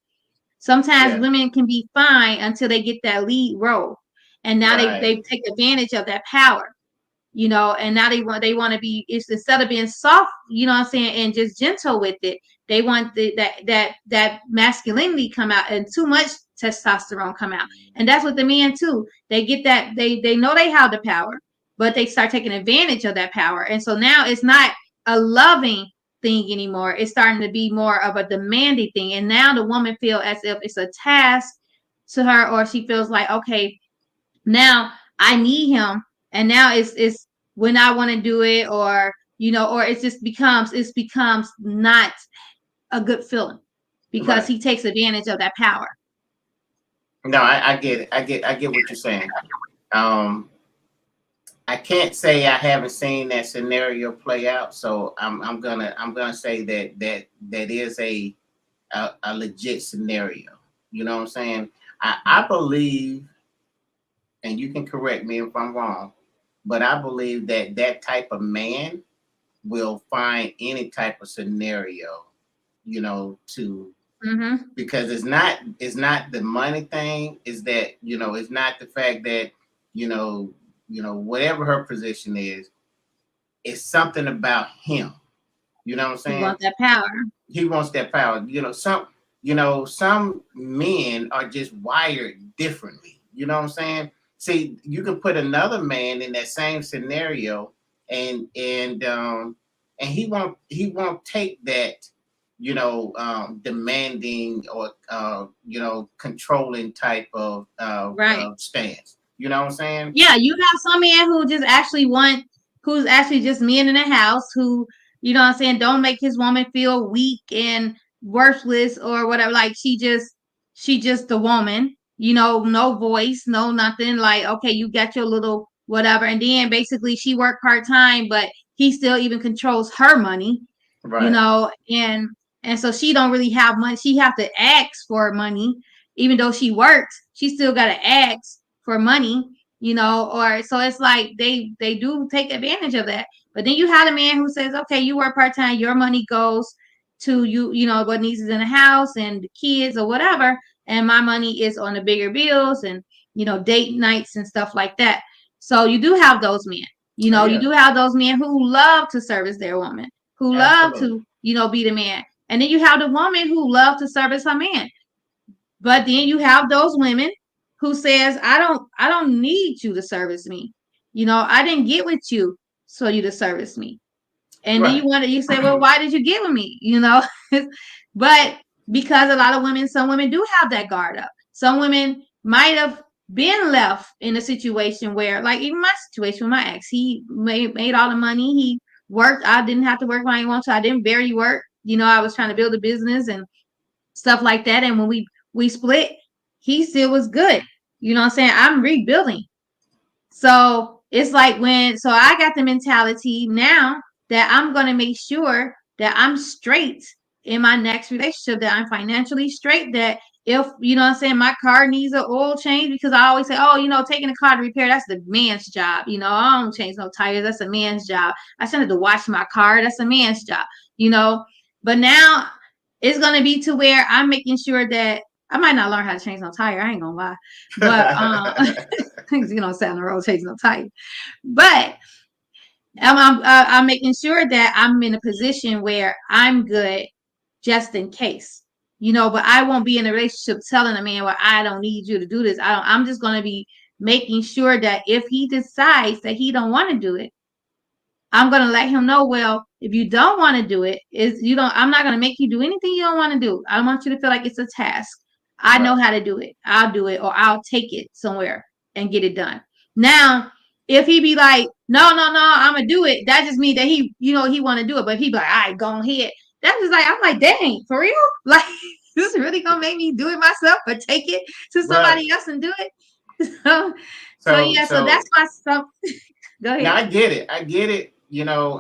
Sometimes Yeah. women can be fine until they get that lead role, and now they Right. take advantage of that power, and now they want to be, it's instead of being soft, what I'm saying, and just gentle with it, they want that masculinity come out, and too much testosterone come out. And that's what the men too, they get that, they know they have the power, but they start taking advantage of that power. And so now it's not a loving thing anymore. It's starting to be more of a demanding thing, and now the woman feel as if it's a task to her, or she feels like, okay, now I need him, and now it's when I want to do it, or it becomes not a good feeling because Right. he takes advantage of that power. No, I get it. I get what you're saying. Um, I can't say I haven't seen that scenario play out, so I'm gonna say that is a legit scenario. You know what I'm saying? I believe, and you can correct me if I'm wrong, but I believe that type of man will find any type of scenario, to, Mm-hmm. because it's not the money thing. Is that, it's not the fact that, whatever her position is, it's something about him. You know what I'm He saying? wants that power. He wants that power. Some men are just wired differently. You know what I'm saying? See, you can put another man in that same scenario, and he won't take that, demanding or controlling type Right. of stance. You know what I'm saying? Yeah, you have some men who's actually just men in the house who, what I'm saying, don't make his woman feel weak and worthless or whatever. Like she just the woman, no voice, no nothing. Like, okay, you got your little whatever. And then basically she worked part-time, but he still even controls her money, Right. and so she don't really have money. She have to ask for money, even though she works. She still got to ask for money, or so it's like they do take advantage of that. But then you have a man who says, okay, you work part-time, your money goes to what needs is in the house and the kids or whatever, and my money is on the bigger bills and date nights and stuff like that. So you do have those men. Oh, You yeah. do have those men who love to service their woman, who love Absolutely. to be the man. And then you have the woman who love to service her man. But then you have those women who says, I don't need you to service me. I didn't get with you so you to service me. And then Right. you say, well, why did you get with me? But because a lot of women, some women do have that guard up. Some women might have been left in a situation where, like even my situation with my ex, he made all the money. He worked. I didn't have to work when I wanted to. I didn't barely work. I was trying to build a business and stuff like that. And when we split, he still was good. You know what I'm saying? I'm rebuilding. So it's like so I got the mentality now that I'm going to make sure that I'm straight in my next relationship, that I'm financially straight, that if, you know what I'm saying, my car needs an oil change, because I always say, oh, taking a car to repair, that's the man's job. I don't change no tires. That's a man's job. I shouldn't have to wash my car. That's a man's job, but now it's going to be to where I'm making sure that I might not learn how to change no tire. I ain't going to lie, but, sat on the road, changing no tire. But I'm making sure that I'm in a position where I'm good just in case, but I won't be in a relationship telling a man, well, I don't need you to do this. I'm just going to be making sure that if he decides that he don't want to do it, I'm going to let him know, well, if you don't want to do it, I'm not going to make you do anything you don't want to do. I don't want you to feel like it's a task. I know how to do it. I'll do it, or I'll take it somewhere and get it done. Now, if he be like, no, I'm going to do it, that just means that he want to do it. But if he be like, all right, go ahead. That's just like, I'm like, dang, for real? Like, this is really going to make me do it myself, but take it to somebody else and do it? So that's my stuff. Go ahead. Now, I get it,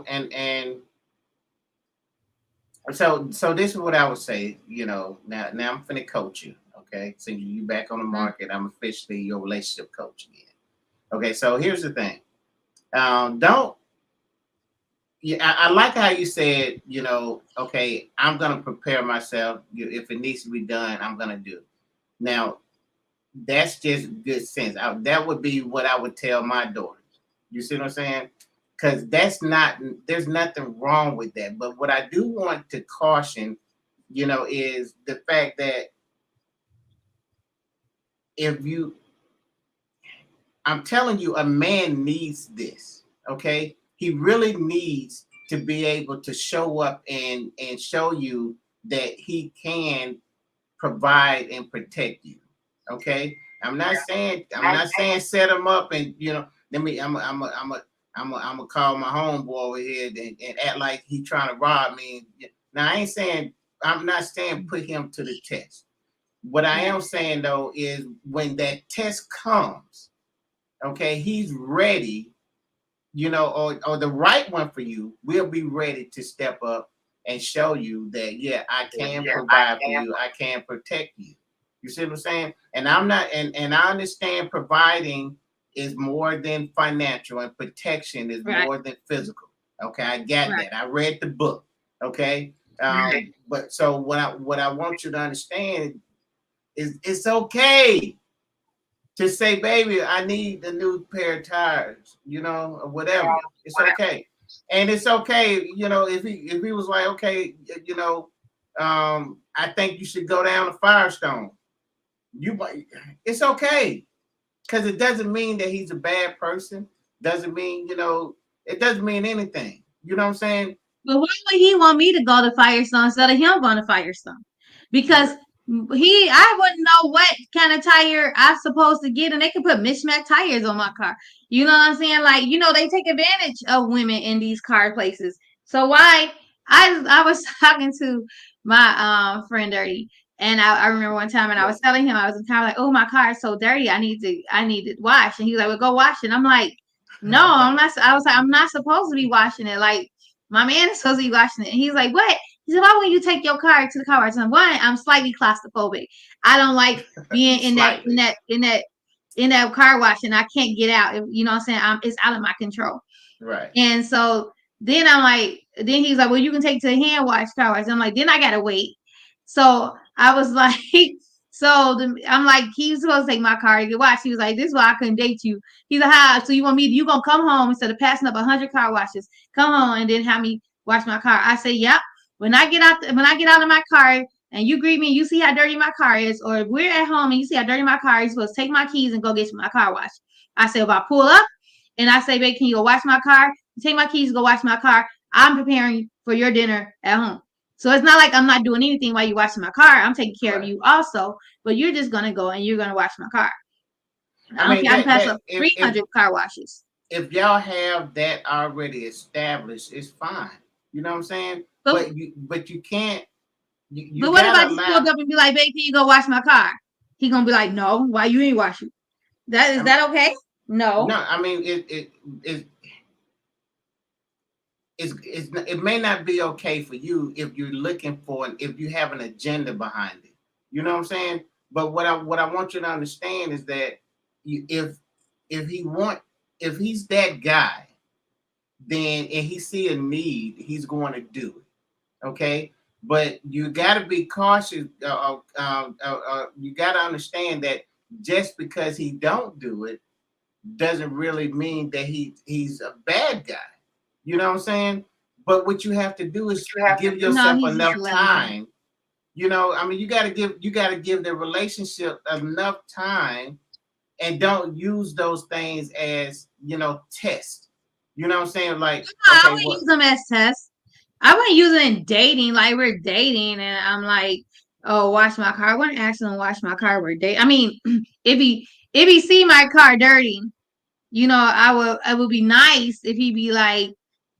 and so this is what I would say, now I'm finna coach you, okay? So you back on the market, I'm officially your relationship coach again. Okay, so here's the thing. I like how you said, okay, I'm gonna prepare myself. If it needs to be done, I'm gonna do it. Now, that's just good sense. That would be what I would tell my daughters. You see what I'm saying? Because there's nothing wrong with that. But what I do want to caution, is the fact that I'm telling you, a man needs this, okay? He really needs to be able to show up and show you that he can provide and protect you, okay? I'm not saying set him up and I'm gonna call my homeboy over here and act like he trying to rob me. Now I'm not saying put him to the test. What I am saying though is when that test comes, okay, he's ready, or the right one for you will be ready to step up and show you that, I can provide for you, I can protect you. You see what I'm saying? And I'm not, and I understand providing is more than financial, and protection is more than physical. Okay, I get that. I read the book. Okay, but so what I want you to understand is it's okay to say, baby, I need a new pair of tires, or whatever. It's okay, and it's okay, if he was like, okay, I think you should go down to Firestone. It's okay. Because it doesn't mean that he's a bad person. Doesn't mean, it doesn't mean anything. You know what I'm saying? But why would he want me to go to Firestone instead of him going to Firestone? Because I wouldn't know what kind of tire I'm supposed to get, and they can put mismatched tires on my car. You know what I'm saying? Like, they take advantage of women in these car places. So why? I was talking to my friend Dirty. And I remember one time, and I was telling him, I was kind of like, oh, my car is so dirty. I need it washed. And he was like, well, go wash it. And I'm like, no, I'm not. I was like, I'm not supposed to be washing it. Like, my man is supposed to be washing it. And he's like, what? He said, why wouldn't you take your car to the car wash? And one, I'm slightly claustrophobic. I don't like being in that car wash, and I can't get out. You know what I'm saying? It's out of my control. Right. And so then he's like, well, you can take it to the hand wash car wash. And I'm like, then I gotta wait. So I was like, I'm like, he's supposed to take my car to get washed. He was like, this is why I couldn't date you. He's like, how? So you gonna come home instead of passing up 100 car washes, come home and then have me wash my car? I say, yep. When I get out of my car and you greet me, you see how dirty my car is, or if we're at home and you see how dirty my car is, you're supposed to take my keys and go get my car washed. I say, if I pull up and I say, babe, can you go wash my car? Take my keys, go wash my car. I'm preparing for your dinner at home. So it's not like I'm not doing anything while you're washing my car. I'm taking care of you also, but you're just going to go and you're going to wash my car. I can pass up 300 car washes. If y'all have that already established, it's fine. You know what I'm saying? But you can't. But what if I just pulled up and be like, babe, can you go wash my car? He going to be like, no, why you ain't washing? Is that okay? No. No, I mean it may not be okay for you if you're looking for if you have an agenda behind it. You know what I'm saying? But what I want you to understand is that if he want if he's that guy, then and he see a need, he's going to do it. Okay, but you got to be cautious. You got to understand that just because he don't do it doesn't really mean that he's a bad guy. You know what I'm saying? But what you have to do is give No, yourself he's just enough celebrity. time. You know, I mean, you got to give the relationship enough time, and don't use those things as test. You know what I'm saying? Like, I okay, wouldn't what? use them as tests. I wouldn't use it in dating. Like we're dating, and I'm like, "Oh, wash my car." I wouldn't ask him to wash my car. We're dating. I mean, if he see my car dirty, I would be nice if he be like,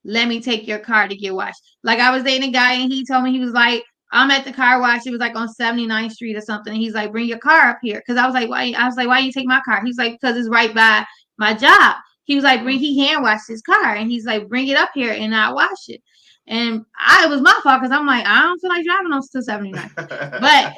let me take your car to get washed. Like I was dating a guy and he told me, he was like, I'm at the car wash. It was like on 79th Street or something. And he's like, bring your car up here. Cause I was like, why? I was like, why you take my car? He's like, because it's right by my job. He was like, he hand washed his car. And he's like, bring it up here and I'll wash it. And it was my fault because I'm like, I don't feel like driving on 279. But,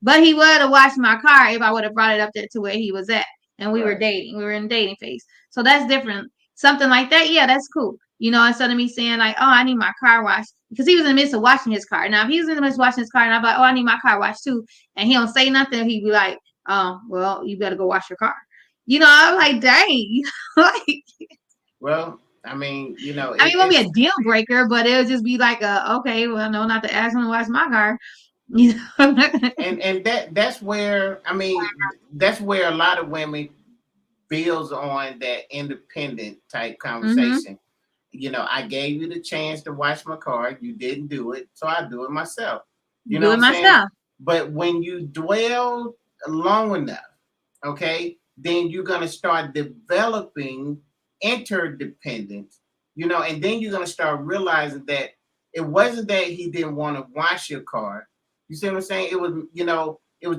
but he would have washed my car if I would have brought it up there to where he was at. And we were Right. dating. We were in dating phase. So that's different. Something like that, yeah, that's cool. Instead of me saying like, oh, I need my car washed, because he was in the midst of washing his car. Now, if he was in the midst of washing his car, and I'm like, oh, I need my car washed too, and he don't say nothing, he'd be like, oh, well, you better go wash your car. I'm like, dang, like, Well, I mean, I mean, it won't be a deal breaker, but it would just be like, okay, well, no, not to ask him to wash my car. and that's where I mean that's where a lot of women builds on that independent type Mm-hmm. conversation. I gave you the chance to wash my car. You didn't do it, so I do it myself. You know Do what it I'm saying? myself. But when you dwell long enough, okay, then you're gonna start developing interdependence. And then you're gonna start realizing that it wasn't that he didn't want to wash your car. You see what I'm saying? It was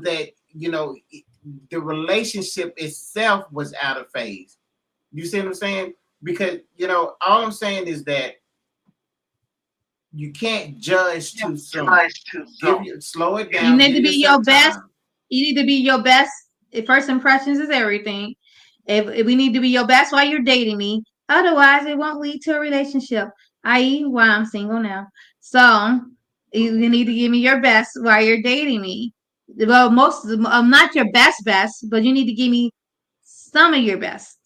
that the relationship itself was out of phase. You see what I'm saying? Because all I'm saying is that you can't judge too soon. Slow it You down. need Give to be your yourself best. time. You need to be your best. First impressions is everything. If we need to be your best while you're dating me, otherwise it won't lead to a relationship. I.e., why I'm single now. So you need to give me your best while you're dating me. Well, not your best, but you need to give me some of your best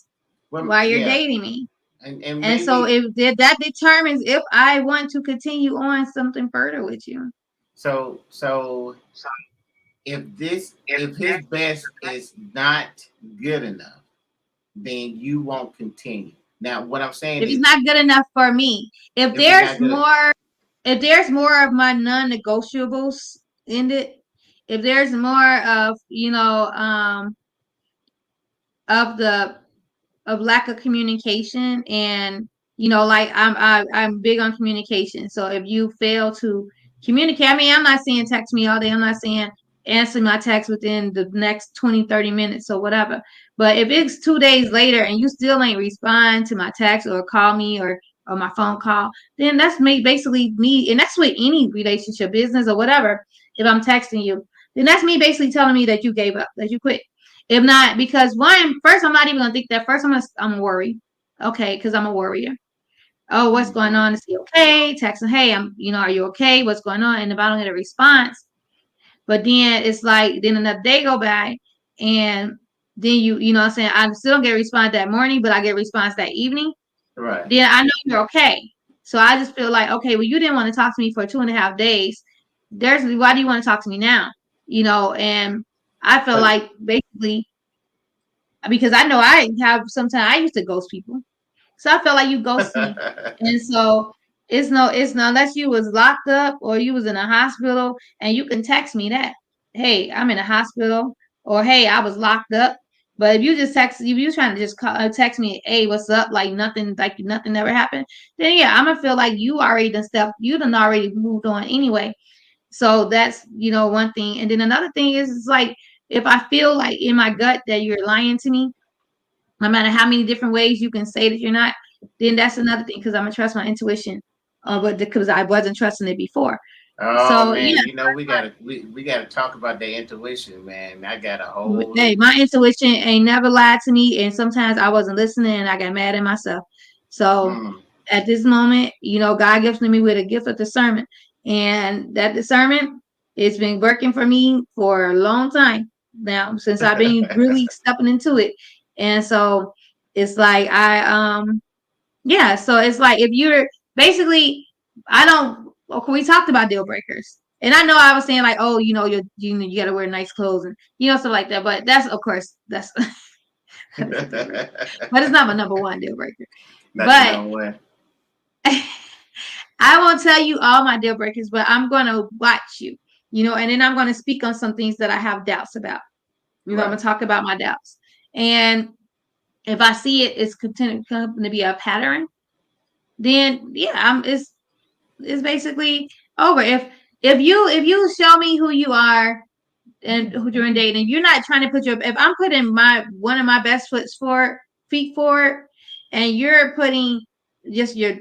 Well, while you're yeah, dating me. and And so maybe if that determines if I want to continue on something further with you. so if his best is not good enough, then you won't continue. Now, what I'm saying If it's is, not good enough for me, if if it's there's not good, more, if there's more of my non-negotiables in it, if there's more of of the of lack of communication, and like I'm big on communication. So if you fail to communicate, I mean, I'm not saying text me all day, I'm not saying answer my text within the next 20-30 minutes or whatever, but if it's 2 days later and you still ain't respond to my text or call me or my phone call, then that's me, basically me, and that's with any relationship, business or whatever. If I'm texting you, then that's me basically telling me that you gave up, that you quit. If not, because first, I'm not even gonna think that. First, I'm worry. Okay, because I'm a worrier. Oh, what's going Mhm. on? Is he okay? Texting, hey, are you okay? What's going on? And if I don't get a response, but then it's like, then another day go by, and then you know what I'm saying, I still don't get a response that morning, but I get a response that evening. Right. Then I know you're okay. So I just feel like, okay, well, you didn't want to talk to me for 2.5 days. Why do you want to talk to me now? And I feel But like basically, because I know I have sometimes I used to ghost people. So I felt like you ghosted me. And so it's no unless you was locked up or you was in a hospital, and you can text me that. Hey, I'm in a hospital, or hey, I was locked up. But if you trying to just text me, hey, what's up? Like nothing ever happened. Then yeah, I'm gonna feel like you done already moved on anyway. So that's one thing. And then another thing is, it's like, if I feel like in my gut that you're lying to me, No matter how many different ways you can say that you're not, then that's another thing because I'm gonna trust my intuition. But because I wasn't trusting it before. Oh So man, yeah, you know we gotta talk about that intuition, man. I got a whole hey, my intuition ain't never lied to me, and sometimes I wasn't listening, and I got mad at myself. So mm. at this moment, God gifted me with a gift of discernment, and that discernment, it's been working for me for a long time now since I've been really stepping into it, and so it's like yeah, so it's like if you're basically, I don't. Okay, we talked about deal breakers, and I know I was saying like, oh, you got to wear nice clothes and stuff like that. But that's of course that's that's a deal breaker. But it's not my number one deal breaker. Not your But number one. I won't tell you all my deal breakers, but I'm gonna watch you, and then I'm gonna speak on some things that I have doubts about. I'm Right. gonna talk about my doubts, and if I see it's going to be a pattern, then yeah, it's basically over. If you show me who you are and who you're dating, you're not trying to if I'm putting my one of my best feet forward, and you're putting just your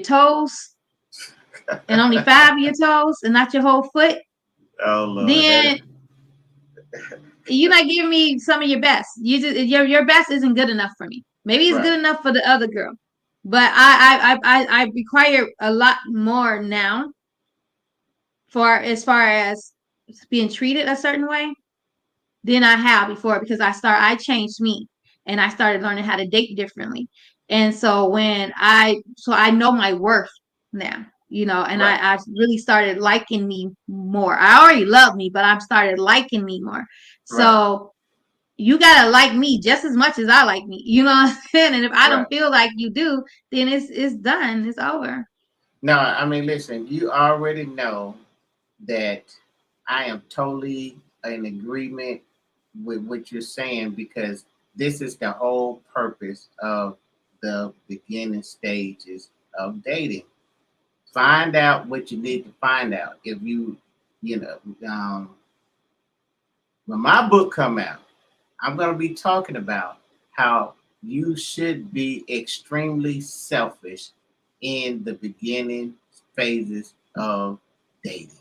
toes and only five of your toes and not your whole foot, Oh Lord, then you're not giving me some of your best. Your best isn't good enough for me. Maybe it's right, good enough for the other girl, but I require a lot more now for as far as being treated a certain way than I have before because I changed me and I started learning how to date differently. And so I know my worth now, and right, I really started liking me more. I already love me, but I've started liking me more. right, So you gotta like me just as much as I like me. You know what I'm saying? And if I right. don't feel like you do, then it's done. It's over. No, I mean, listen, you already know that I am totally in agreement with what you're saying because this is the whole purpose of the beginning stages of dating. Find out what you need to find out. If you know, when my book come out, I'm going to be talking about how you should be extremely selfish in the beginning phases of dating.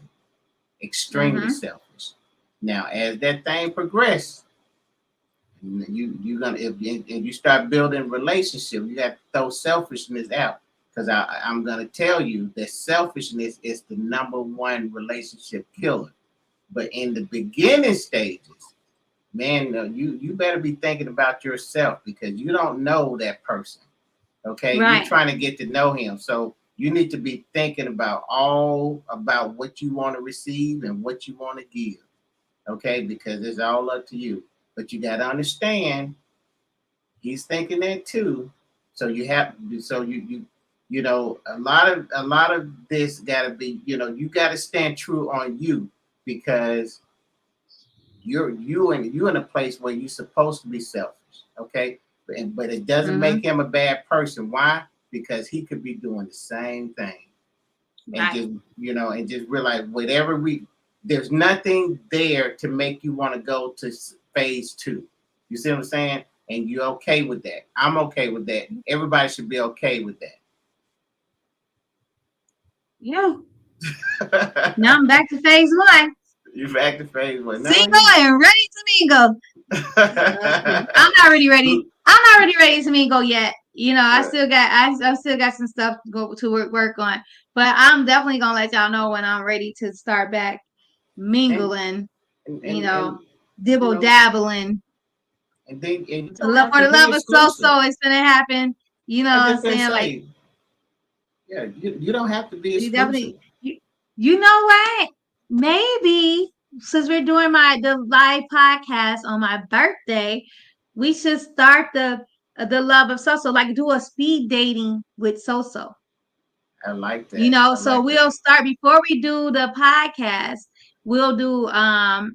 Extremely Mm-hmm. selfish. Now, as that thing progresses, you're gonna if you start building relationship, you got to throw selfishness out because I'm gonna tell you that selfishness is the number one relationship killer. But in the beginning stages, man, you better be thinking about yourself because you don't know that person. Okay, you're Right. trying to get to know him, so you need to be thinking about all about what you want to receive and what you want to give. Okay, because it's all up to you. But you got to understand, he's thinking that too. So you have, so you know, a lot of this got to be, you got to stand true on you because you in a place where you're supposed to be selfish, okay? But it doesn't Mm-hmm. make him a bad person. Why? Because he could be doing the same thing, and Right. just realize whatever there's nothing there to make you want to go to phase two. You see what I'm saying? And you're okay with that. I'm okay with that. Everybody should be okay with Yeah. Now that. I'm back to phase one. You back to phase one. No, Single and ready to mingle. I'm not really ready. I'm not really ready to mingle yet. I still got some stuff to go to work on. But I'm definitely gonna let y'all know when I'm ready to start back and mingling, and you and, know, and you dibble know, dabbling. and you The don't love have for to the be love of exclusive. SoSo is gonna happen. You know I what I'm just been saying? Like saying, yeah, you don't have to be you exclusive. definitely you know what? Maybe since we're doing the live podcast on my birthday, we should start the love of SoSo, like do a speed dating with SoSo. I like that. I So like that. we'll start before we do the podcast. We'll do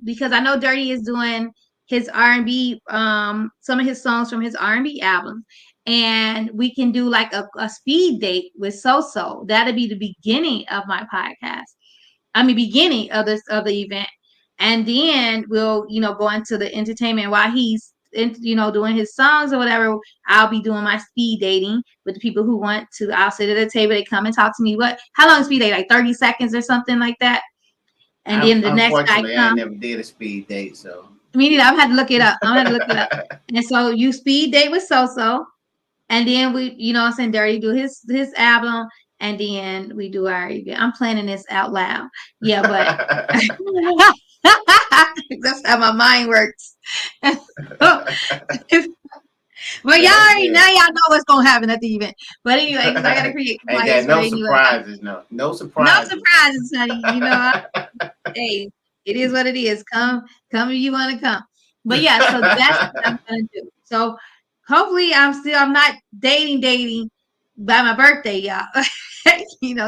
because I know Dirty is doing his R&B some of his songs from his R&B album, and we can do like a speed date with SoSo. That'll be the beginning of my podcast. I mean beginning of the event. And then we'll go into the entertainment while he's doing his songs or whatever, I'll be doing my speed dating with the people who want to. I'll sit at a table, they come and talk to me. How long is speed date? Like 30 seconds or something like that. And then the next guy Unfortunately, I comes. never did a speed date, so. Me neither. I've had to look it up. And so you speed date with SoSo, and then we, what I'm saying, Dirty do his album, and then we do our event. I'm planning this out loud. Yeah, but that's how my mind works. But y'all already now y'all know what's gonna happen at the event. But anyway, because I gotta create Ain't got no surprises, no surprises. No surprises, honey. Hey, it is what it is. Come if you want to come. But yeah, so that's what I'm gonna do. So hopefully I'm not dating by my birthday, y'all.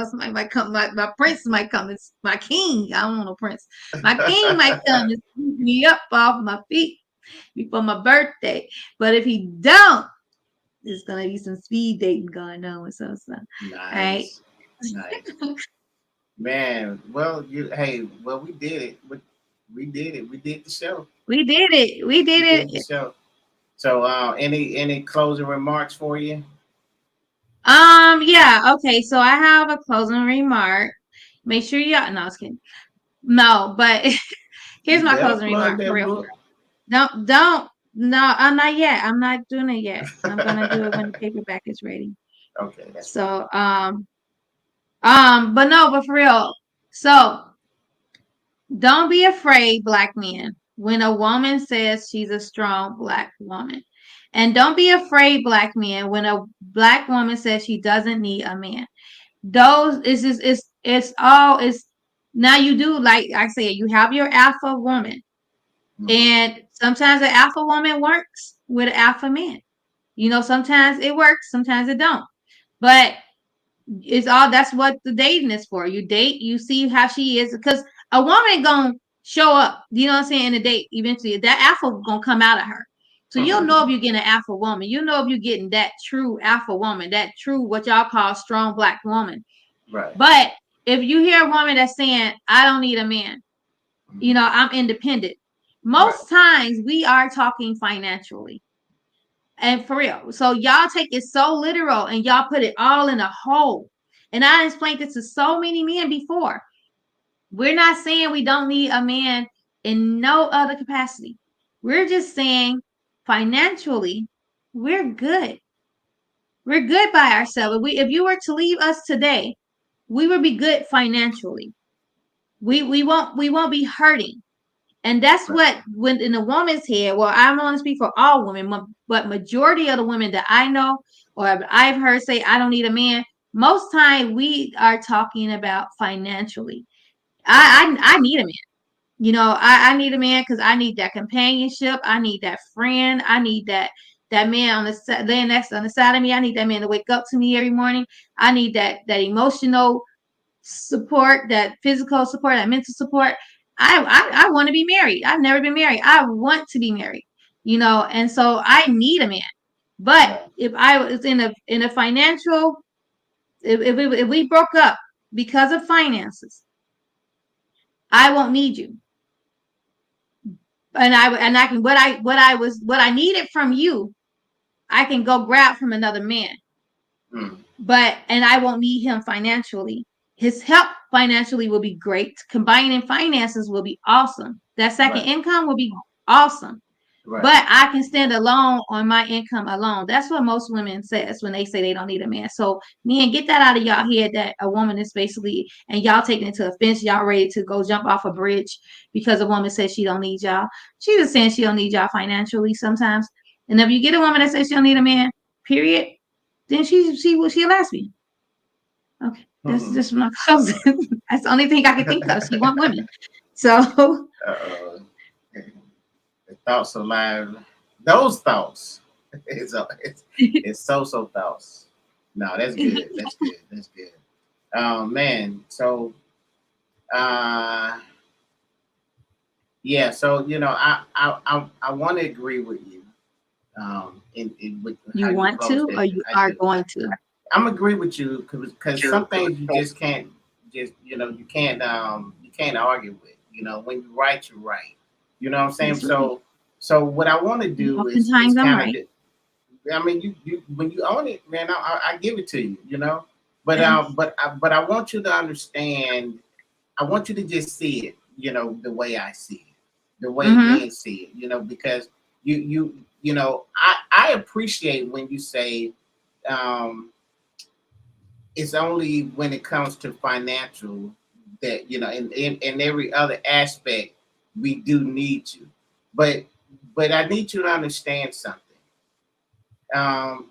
Somebody might come, my prince might come. It's my king. I don't want no prince. My king might come and sweep me up off my feet before my birthday. But if he don't, there's gonna be some speed dating going on with some stuff. Nice. Nice. Man, well, we did it. We did it. We did the show. We did it. We did it. The show. So, any closing remarks for you? Yeah. Okay. So I have a closing remark. Make sure y'all. No, I was kidding. No, but here's my closing remark for real. Don't. No, I'm not yet. I'm not doing it yet. I'm gonna do it when the paperback is ready. Okay. So, but for real. So, don't be afraid, Black men, when a woman says she's a strong Black woman. And don't be afraid, Black men, when a Black woman says she doesn't need a man. Those it's now you do, like I said, you have your alpha woman. Mm-hmm. And sometimes an alpha woman works with an alpha man. Sometimes it works, sometimes it don't. But that's what the dating is for. You date, you see how she is, because a woman gonna show up, in a date eventually. That alpha gonna come out of her. So you'll know if you're getting an alpha woman. You know if you're getting that true alpha woman, that true what y'all call strong Black woman. Right. But if you hear a woman that's saying, I don't need a man, I'm independent. Most times we are talking financially. And for real. So y'all take it so literal and y'all put it all in a hole. And I explained this to so many men before. We're not saying we don't need a man in no other capacity. We're just saying financially, we're good. We're good by ourselves. If you were to leave us today, we would be good financially. We won't be hurting. And that's what, when in a woman's head, well, I don't want to speak for all women, but majority of the women that I know or I've heard say, I don't need a man, most time we are talking about financially. I need a man. I need a man because I need that companionship. I need that friend. I need that man laying next on the side of me. I need that man to wake up to me every morning. I need that emotional support, that physical support, that mental support. I want to be married. I've never been married. I want to be married, and so I need a man. But if I was in a financial, if we broke up because of finances, I won't need you. And I can what I needed from you, I can go grab from another man. But I won't need him financially. His help financially will be great. Combining finances will be awesome. That second income will be awesome. But I can stand alone on my income alone. That's what most women says when they say they don't need a man. So men, get that out of y'all head that a woman is basically, and y'all taking it to offense, y'all ready to go jump off a bridge because a woman says she don't need y'all. She's just saying she don't need y'all financially sometimes. And if you get a woman that says she don't need a man, period, then she's a lesbian. Okay. That's just my cousin. That's the only thing I can think of. She want women. So the thoughts are live. Those thoughts. It's SoSo thoughts. No, that's good. That's good. Man. So yeah, so I want to agree with you. With you want to, or you are going to? I'm agree with you because some things you just can't you can't argue with. When you're right, you're right. You know what I'm saying? So So what I want to do is Oftentimes I'm kind right. of, I mean, you when you own it, man, I give it to you, you know. But Yes. but I want you to understand. I want you to just see it, you know, the way I see it, the way Mm-hmm. men see it, you know, because you know, I appreciate when you say um, it's only when it comes to financial that you know, in every other aspect we do need you, but I need you to understand something. Um,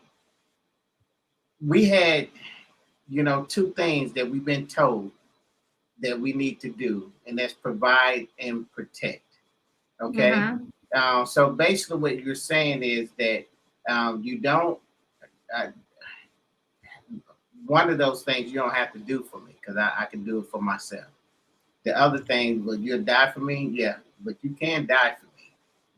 we had, you know, two things that we've been told that we need to do, and that's provide and protect. Okay. Mm-hmm. So basically, what you're saying is that you don't. Uh, one of those things you don't have to do for me because I can do it for myself. The other thing, well, you'll die for me, yeah, but you can die for me.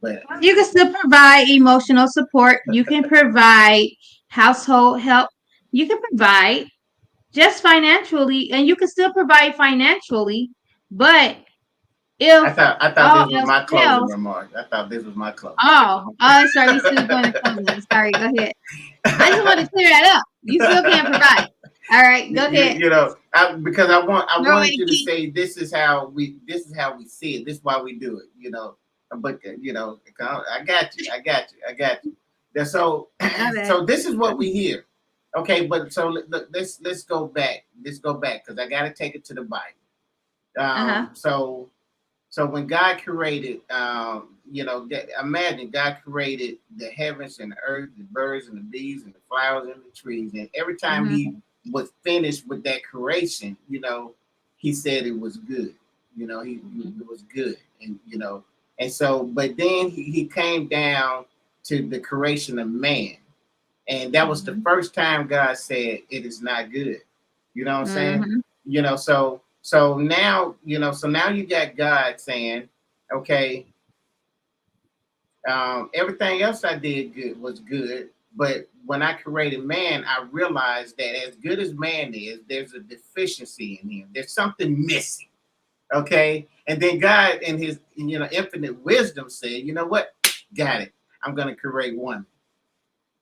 But You can still provide emotional support. You can provide household help. You can provide just financially, and you can still provide financially. But if I thought all this was else my closing fails, remark. I thought this was my closing. sorry, you still going to closing. Sorry, go ahead. I just want to clear that up. You still can't provide. All right, go ahead. You know, because I Throw away wanted the you to key. say this is how we see it. This is why we do it. You know, but you know, I got you. I got you. I got you. So My bad. so this is what we hear. Okay, but so let's go back. Let's go back because I got to take it to the Bible. Uh-huh. So when God created, you know, imagine God created the heavens and the earth, the birds and the bees and the flowers and the trees, and every time Mm-hmm. He was finished with that creation, you know, He said it was good. You know, it was good, and you know, and so, but then he came down to the creation of man, and that was the Mm-hmm. first time God said it is not good. You know what I'm saying? Mm-hmm. You know, so now, you know, so now you got God saying, okay, everything else I did good was good, but when I created man, I realized that as good as man is, there's a deficiency in him. There's something missing. Okay, and then God, in His infinite wisdom, said, you know what? Got it. I'm gonna create one.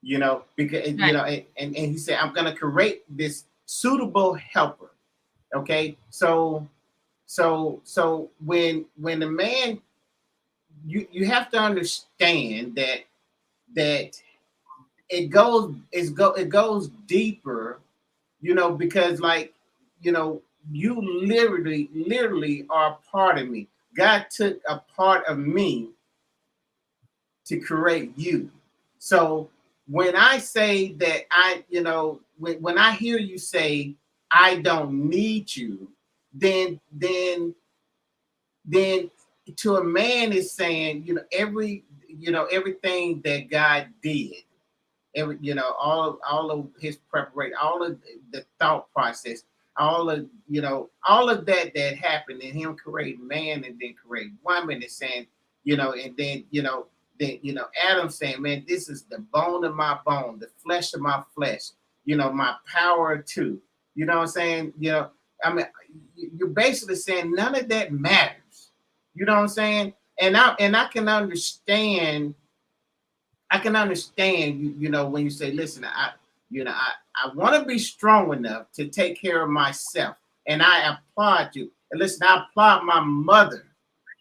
You know, because Right. and He said, I'm gonna create this suitable helper. Okay, so when the man, you have to understand that it goes deeper, you know, because like, you know, you literally are a part of me. God took a part of me to create you. So when I say that when I hear you say I don't need you, then to a man is saying, you know, everything that God did, all of His preparation, all of the thought process, all of that happened in Him creating man and then create woman, is saying, and then Adam saying, man, this is the bone of my bone, the flesh of my flesh, my power too. You know what I'm saying? I mean, you're basically saying none of that matters. You know what I'm saying? And I can understand. I can understand you know, when you say, listen, I want to be strong enough to take care of myself. And I applaud you. And listen, I applaud my mother,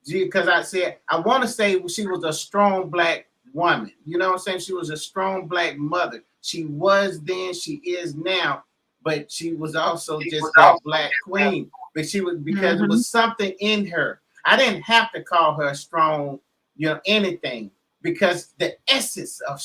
because I said, I want to say she was a strong black woman. You know what I'm saying? She was a strong black mother. She was then, she is now, but she was also just that black queen. But she was, because it Mm-hmm. was something in her. I didn't have to call her strong, anything, because the essence of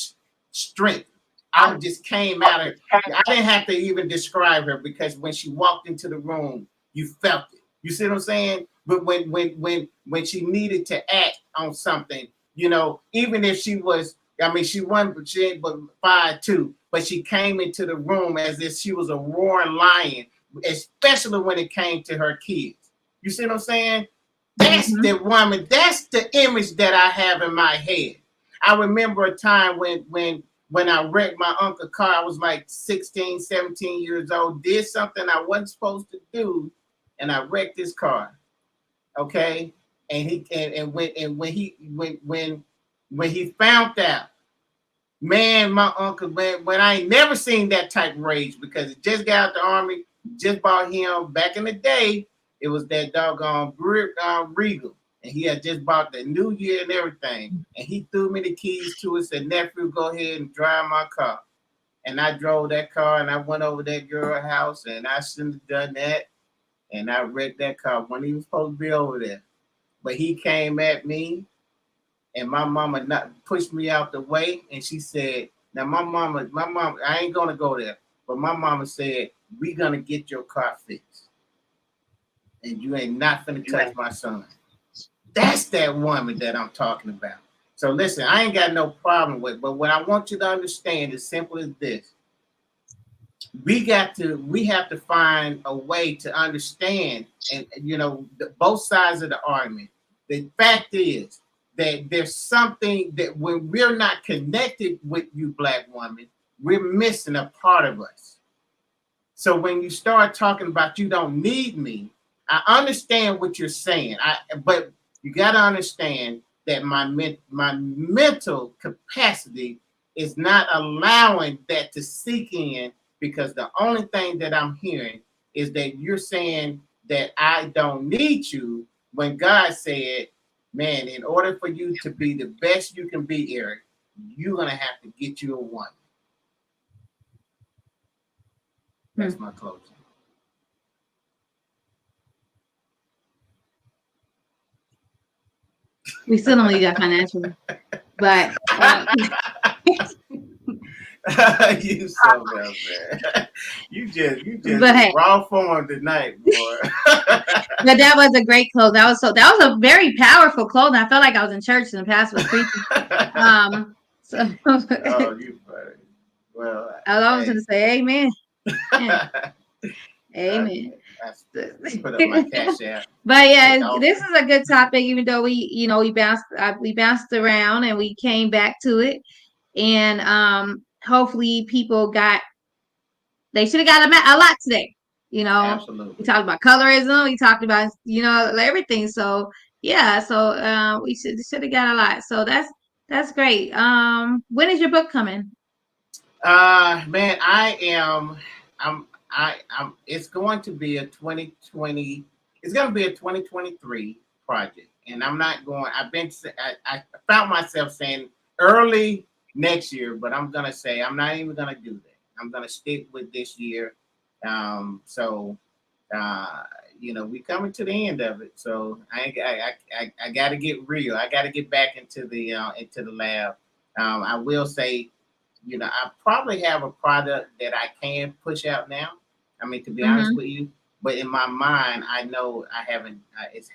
strength out just came out of. I didn't have to even describe her, because when she walked into the room, you felt it. You see what I'm saying? But when she needed to act on something, even if she was, I mean, she wasn't, she ain't but 5'2", but she came into the room as if she was a roaring lion, especially when it came to her kids. You see what I'm saying? That's Mm-hmm. the woman. That's the image that I have in my head. I remember a time when I wrecked my uncle's car. I was like 16, 17 years old, did something I wasn't supposed to do, and I wrecked his car. Okay. And he and when when he found out, man, my uncle, man, when I ain't never seen that type of rage because he just got out the army, just bought him back in the day. It was that doggone Regal, and he had just bought the New Year and everything. And he threw me the keys to it, said, "Nephew, go ahead and drive my car." And I drove that car, and I went over that girl's house, and I shouldn't have done that. And I wrecked that car when he was supposed to be over there. But he came at me, and my mama not pushed me out the way, and she said, "Now my mama, I ain't gonna go there." But my mama said, "We gonna get your car fixed, and you ain't not gonna touch my son." That's that woman that I'm talking about. So listen, I ain't got no problem with, but what I want you to understand is simple as this: we have to find a way to understand, and both sides of the argument. The fact is that there's something that when we're not connected with you, Black woman, we're missing a part of us. So when you start talking about you don't need me, I understand what you're saying. But you got to understand that my mental capacity is not allowing that to seek in, because the only thing that I'm hearing is that you're saying that I don't need you, when God said, man, in order for you to be the best you can be, Eric, you're going to have to get you a woman. That's my closing. We still don't need that financial, but you so well, man. You just raw form tonight, boy. But that was a great close. That was a very powerful close. I felt like I was in church and the pastor was preaching. Oh, you funny. Well, I was going to say amen. Amen. Put up my cash app. But yeah, this is a good topic, even though we bounced around and we came back to it. And hopefully people they should have got a lot today. Absolutely. We talked about colorism, we talked about everything. So yeah, so we should have got a lot. So that's great. When is your book coming? Man, I'm it's going to be a 2020. It's going to be a 2023 project, and I'm not going. I found myself saying early next year, but I'm gonna say I'm not even gonna do that. I'm gonna stick with this year. We coming to the end of it, so I got to get real. I got to get back into the lab. I will say, I probably have a product that I can push out now. I mean, to be honest with you, but in my mind, I know I haven't. It's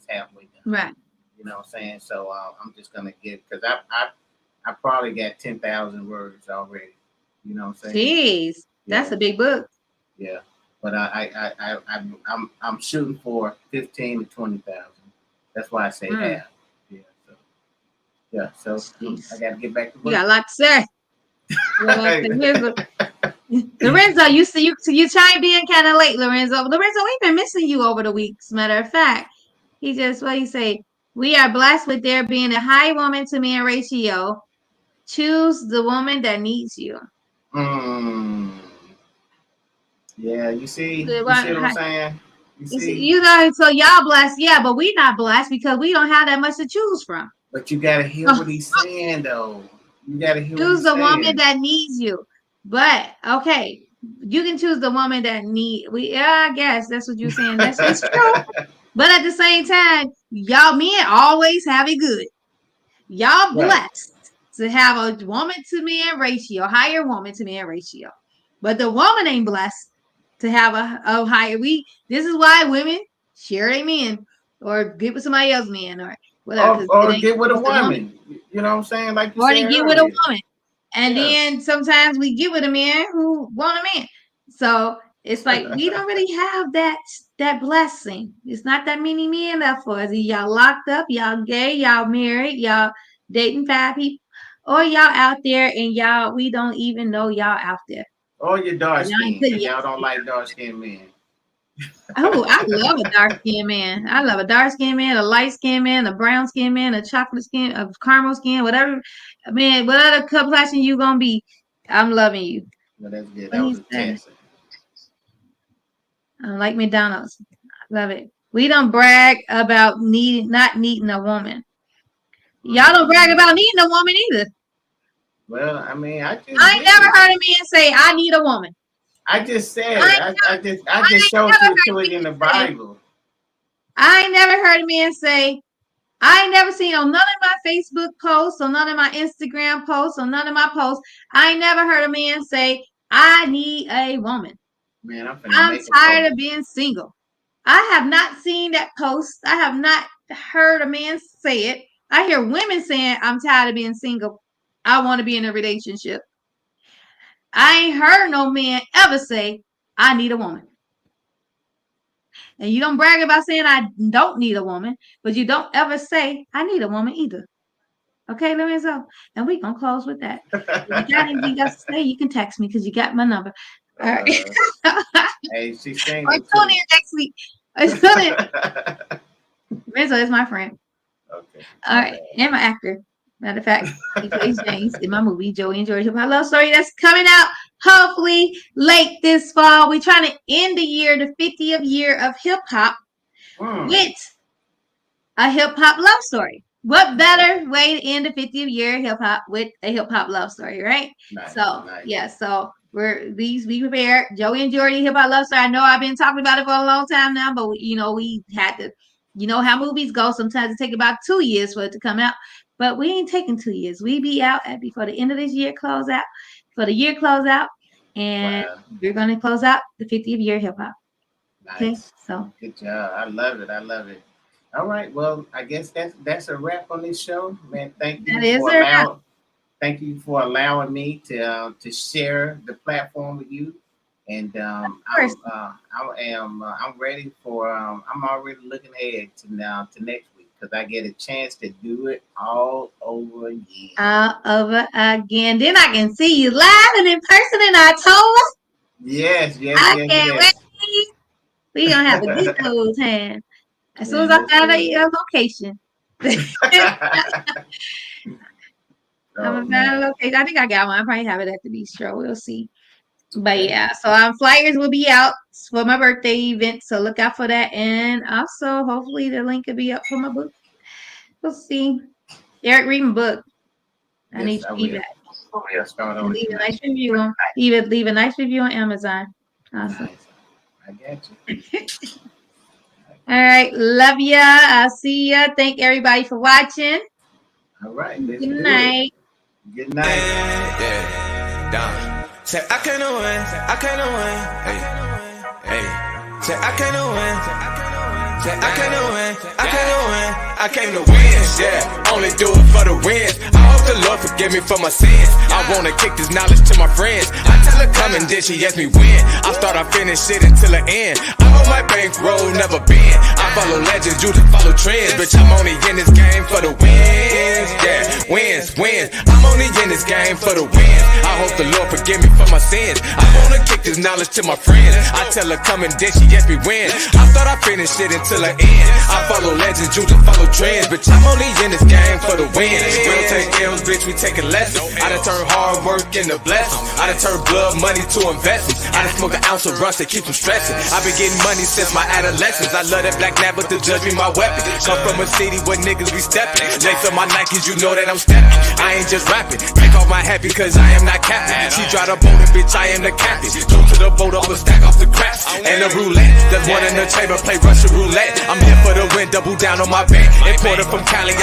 halfway done. Right. You know what I'm saying? So I'm just gonna get, because I probably got 10,000 words already. You know what I'm saying? Jeez, that's a big book. Yeah, but I'm shooting for 15 to 20,000. That's why I say half. Yeah. So I got to get back to work. You got a lot to say. Lorenzo, you chimed in kind of late, Lorenzo. Lorenzo, we've been missing you over the weeks. Matter of fact, what he say? We are blessed with there being a high woman to man ratio. Choose the woman that needs you. Yeah, you see what I'm saying? So y'all blessed, yeah, but we not blessed because we don't have that much to choose from. But you gotta hear what he's saying, though. You gotta hear choose the woman that needs you. But okay, you can choose the woman that I guess that's what you're saying. That's true. But at the same time, y'all men always have it good. Y'all blessed to have a woman to man ratio, higher woman to man ratio. But the woman ain't blessed to have a higher. This is why women share their men or get with somebody else's man or whatever. Or get with a woman. You know what I'm saying? Like you said. Or to get with a woman. And then sometimes we get with a man who want a man. So it's like we don't really have that blessing. It's not that many men left for us. Y'all locked up, y'all gay, y'all married, y'all dating 5 people, or y'all out there and we don't even know y'all out there. Or you're dark skinned and y'all don't like dark skinned men. Oh, I love a dark skinned man. I love a dark skinned man, a light skinned man, a brown skinned man, a chocolate skin, a caramel skin, whatever. Man, whatever complexion you gonna be, I'm loving you. Well, that's good. What That he was a said. test. Like McDonald's. I love it. We don't brag about not needing a woman. Y'all don't brag about needing a woman either. Well, I mean, I ain't never heard a man say, I need a woman. I just said, I just showed you to it in the Bible. I ain't never heard a man say, I ain't never seen on none of my Facebook posts, on none of my Instagram posts, on none of my posts. I ain't never heard a man say, I need a woman. Man, I'm tired of being single. I have not seen that post. I have not heard a man say it. I hear women saying, I'm tired of being single. I want to be in a relationship. I ain't heard no man ever say, I need a woman. And you don't brag about saying I don't need a woman, but you don't ever say I need a woman either. Okay, let me know. And we're going to close with that. If you got anything else to say, you can text me because you got my number. All right. Hey, she's saying or tune in next week. Rizzo is my friend. Okay. All right. And my actor. Matter of fact, he plays James in my movie, Joey and George, my love story that's coming out hopefully late this fall. We're trying to end the year, the 50th year of hip hop with a hip hop love story. What better way to end the 50th year of hip hop with a hip hop love story, right? Nice, nice. So we prepared Joey and Jordy hip hop love story. I know I've been talking about it for a long time now, but we had to, how movies go. Sometimes it take about 2 years for it to come out, but we ain't taking 2 years. We be out before the end of this year close out, for the year close out, and we're going to close out the 50th year of hip hop. Nice. Okay, so good job. I love it. All right. Well, I guess that's a wrap on this show, man. Thank you for allowing me to share the platform with you. And I'm ready for. I'm already looking ahead to next week because I get a chance to do it all over again. Then I can see you live and in person in October. Yes. I can't wait. We're gonna have a good old time. As soon as I find out your location. I'm about a location. I think I got one. I probably have it at the bistro. We'll see. But yeah, so flyers will be out for my birthday event. So look out for that. And also, hopefully, the link will be up for my book. We'll see. Eric reading book. I need feedback. Leave a nice review on. Leave a nice review on Amazon. Awesome. Nice. I got you. All right. Love ya. I'll see ya. Thank everybody for watching. All right. Good night. Good night. Yeah. Down. Say I can't win. Hey. Say I can't win. Say I can't win. I came to win, yeah. Only do it for the wins. I hope the Lord forgive me for my sins. I wanna kick this knowledge to my friends. I tell her come and then she ask me when. I start, I finish it until the end. I hold my bankroll, never been. I follow legends, you just follow trends. Bitch, I'm only in this game for the wins, yeah. Wins. I'm only in this game for the wins. I hope the Lord forgive me for my sins. I wanna kick this knowledge to my friends. I tell her come and then she ask me when. I thought I finished it until the end. I follow legends, you just follow trends. Bitch, I'm only in this game for the wins. We don't take L's, bitch, we taking lessons. I done turn hard work into blessings. I done turn blood money to investments. I done smoke an ounce of rush to keep them stressing. I've been getting money since my adolescence. I love that black nap, but the judge be my weapon. Come from a city where niggas be stepping. Lace up my Nikes, you know that I'm stepping. I ain't just rapping. Take off my hat because I am not captain. She drive the boat and bitch, I am the captain. Go to the boat, I'ma stack off the craps. And the roulette, there's one in the chamber, play Russian roulette. I'm here for the win, double down on my bet. Imported from Cali.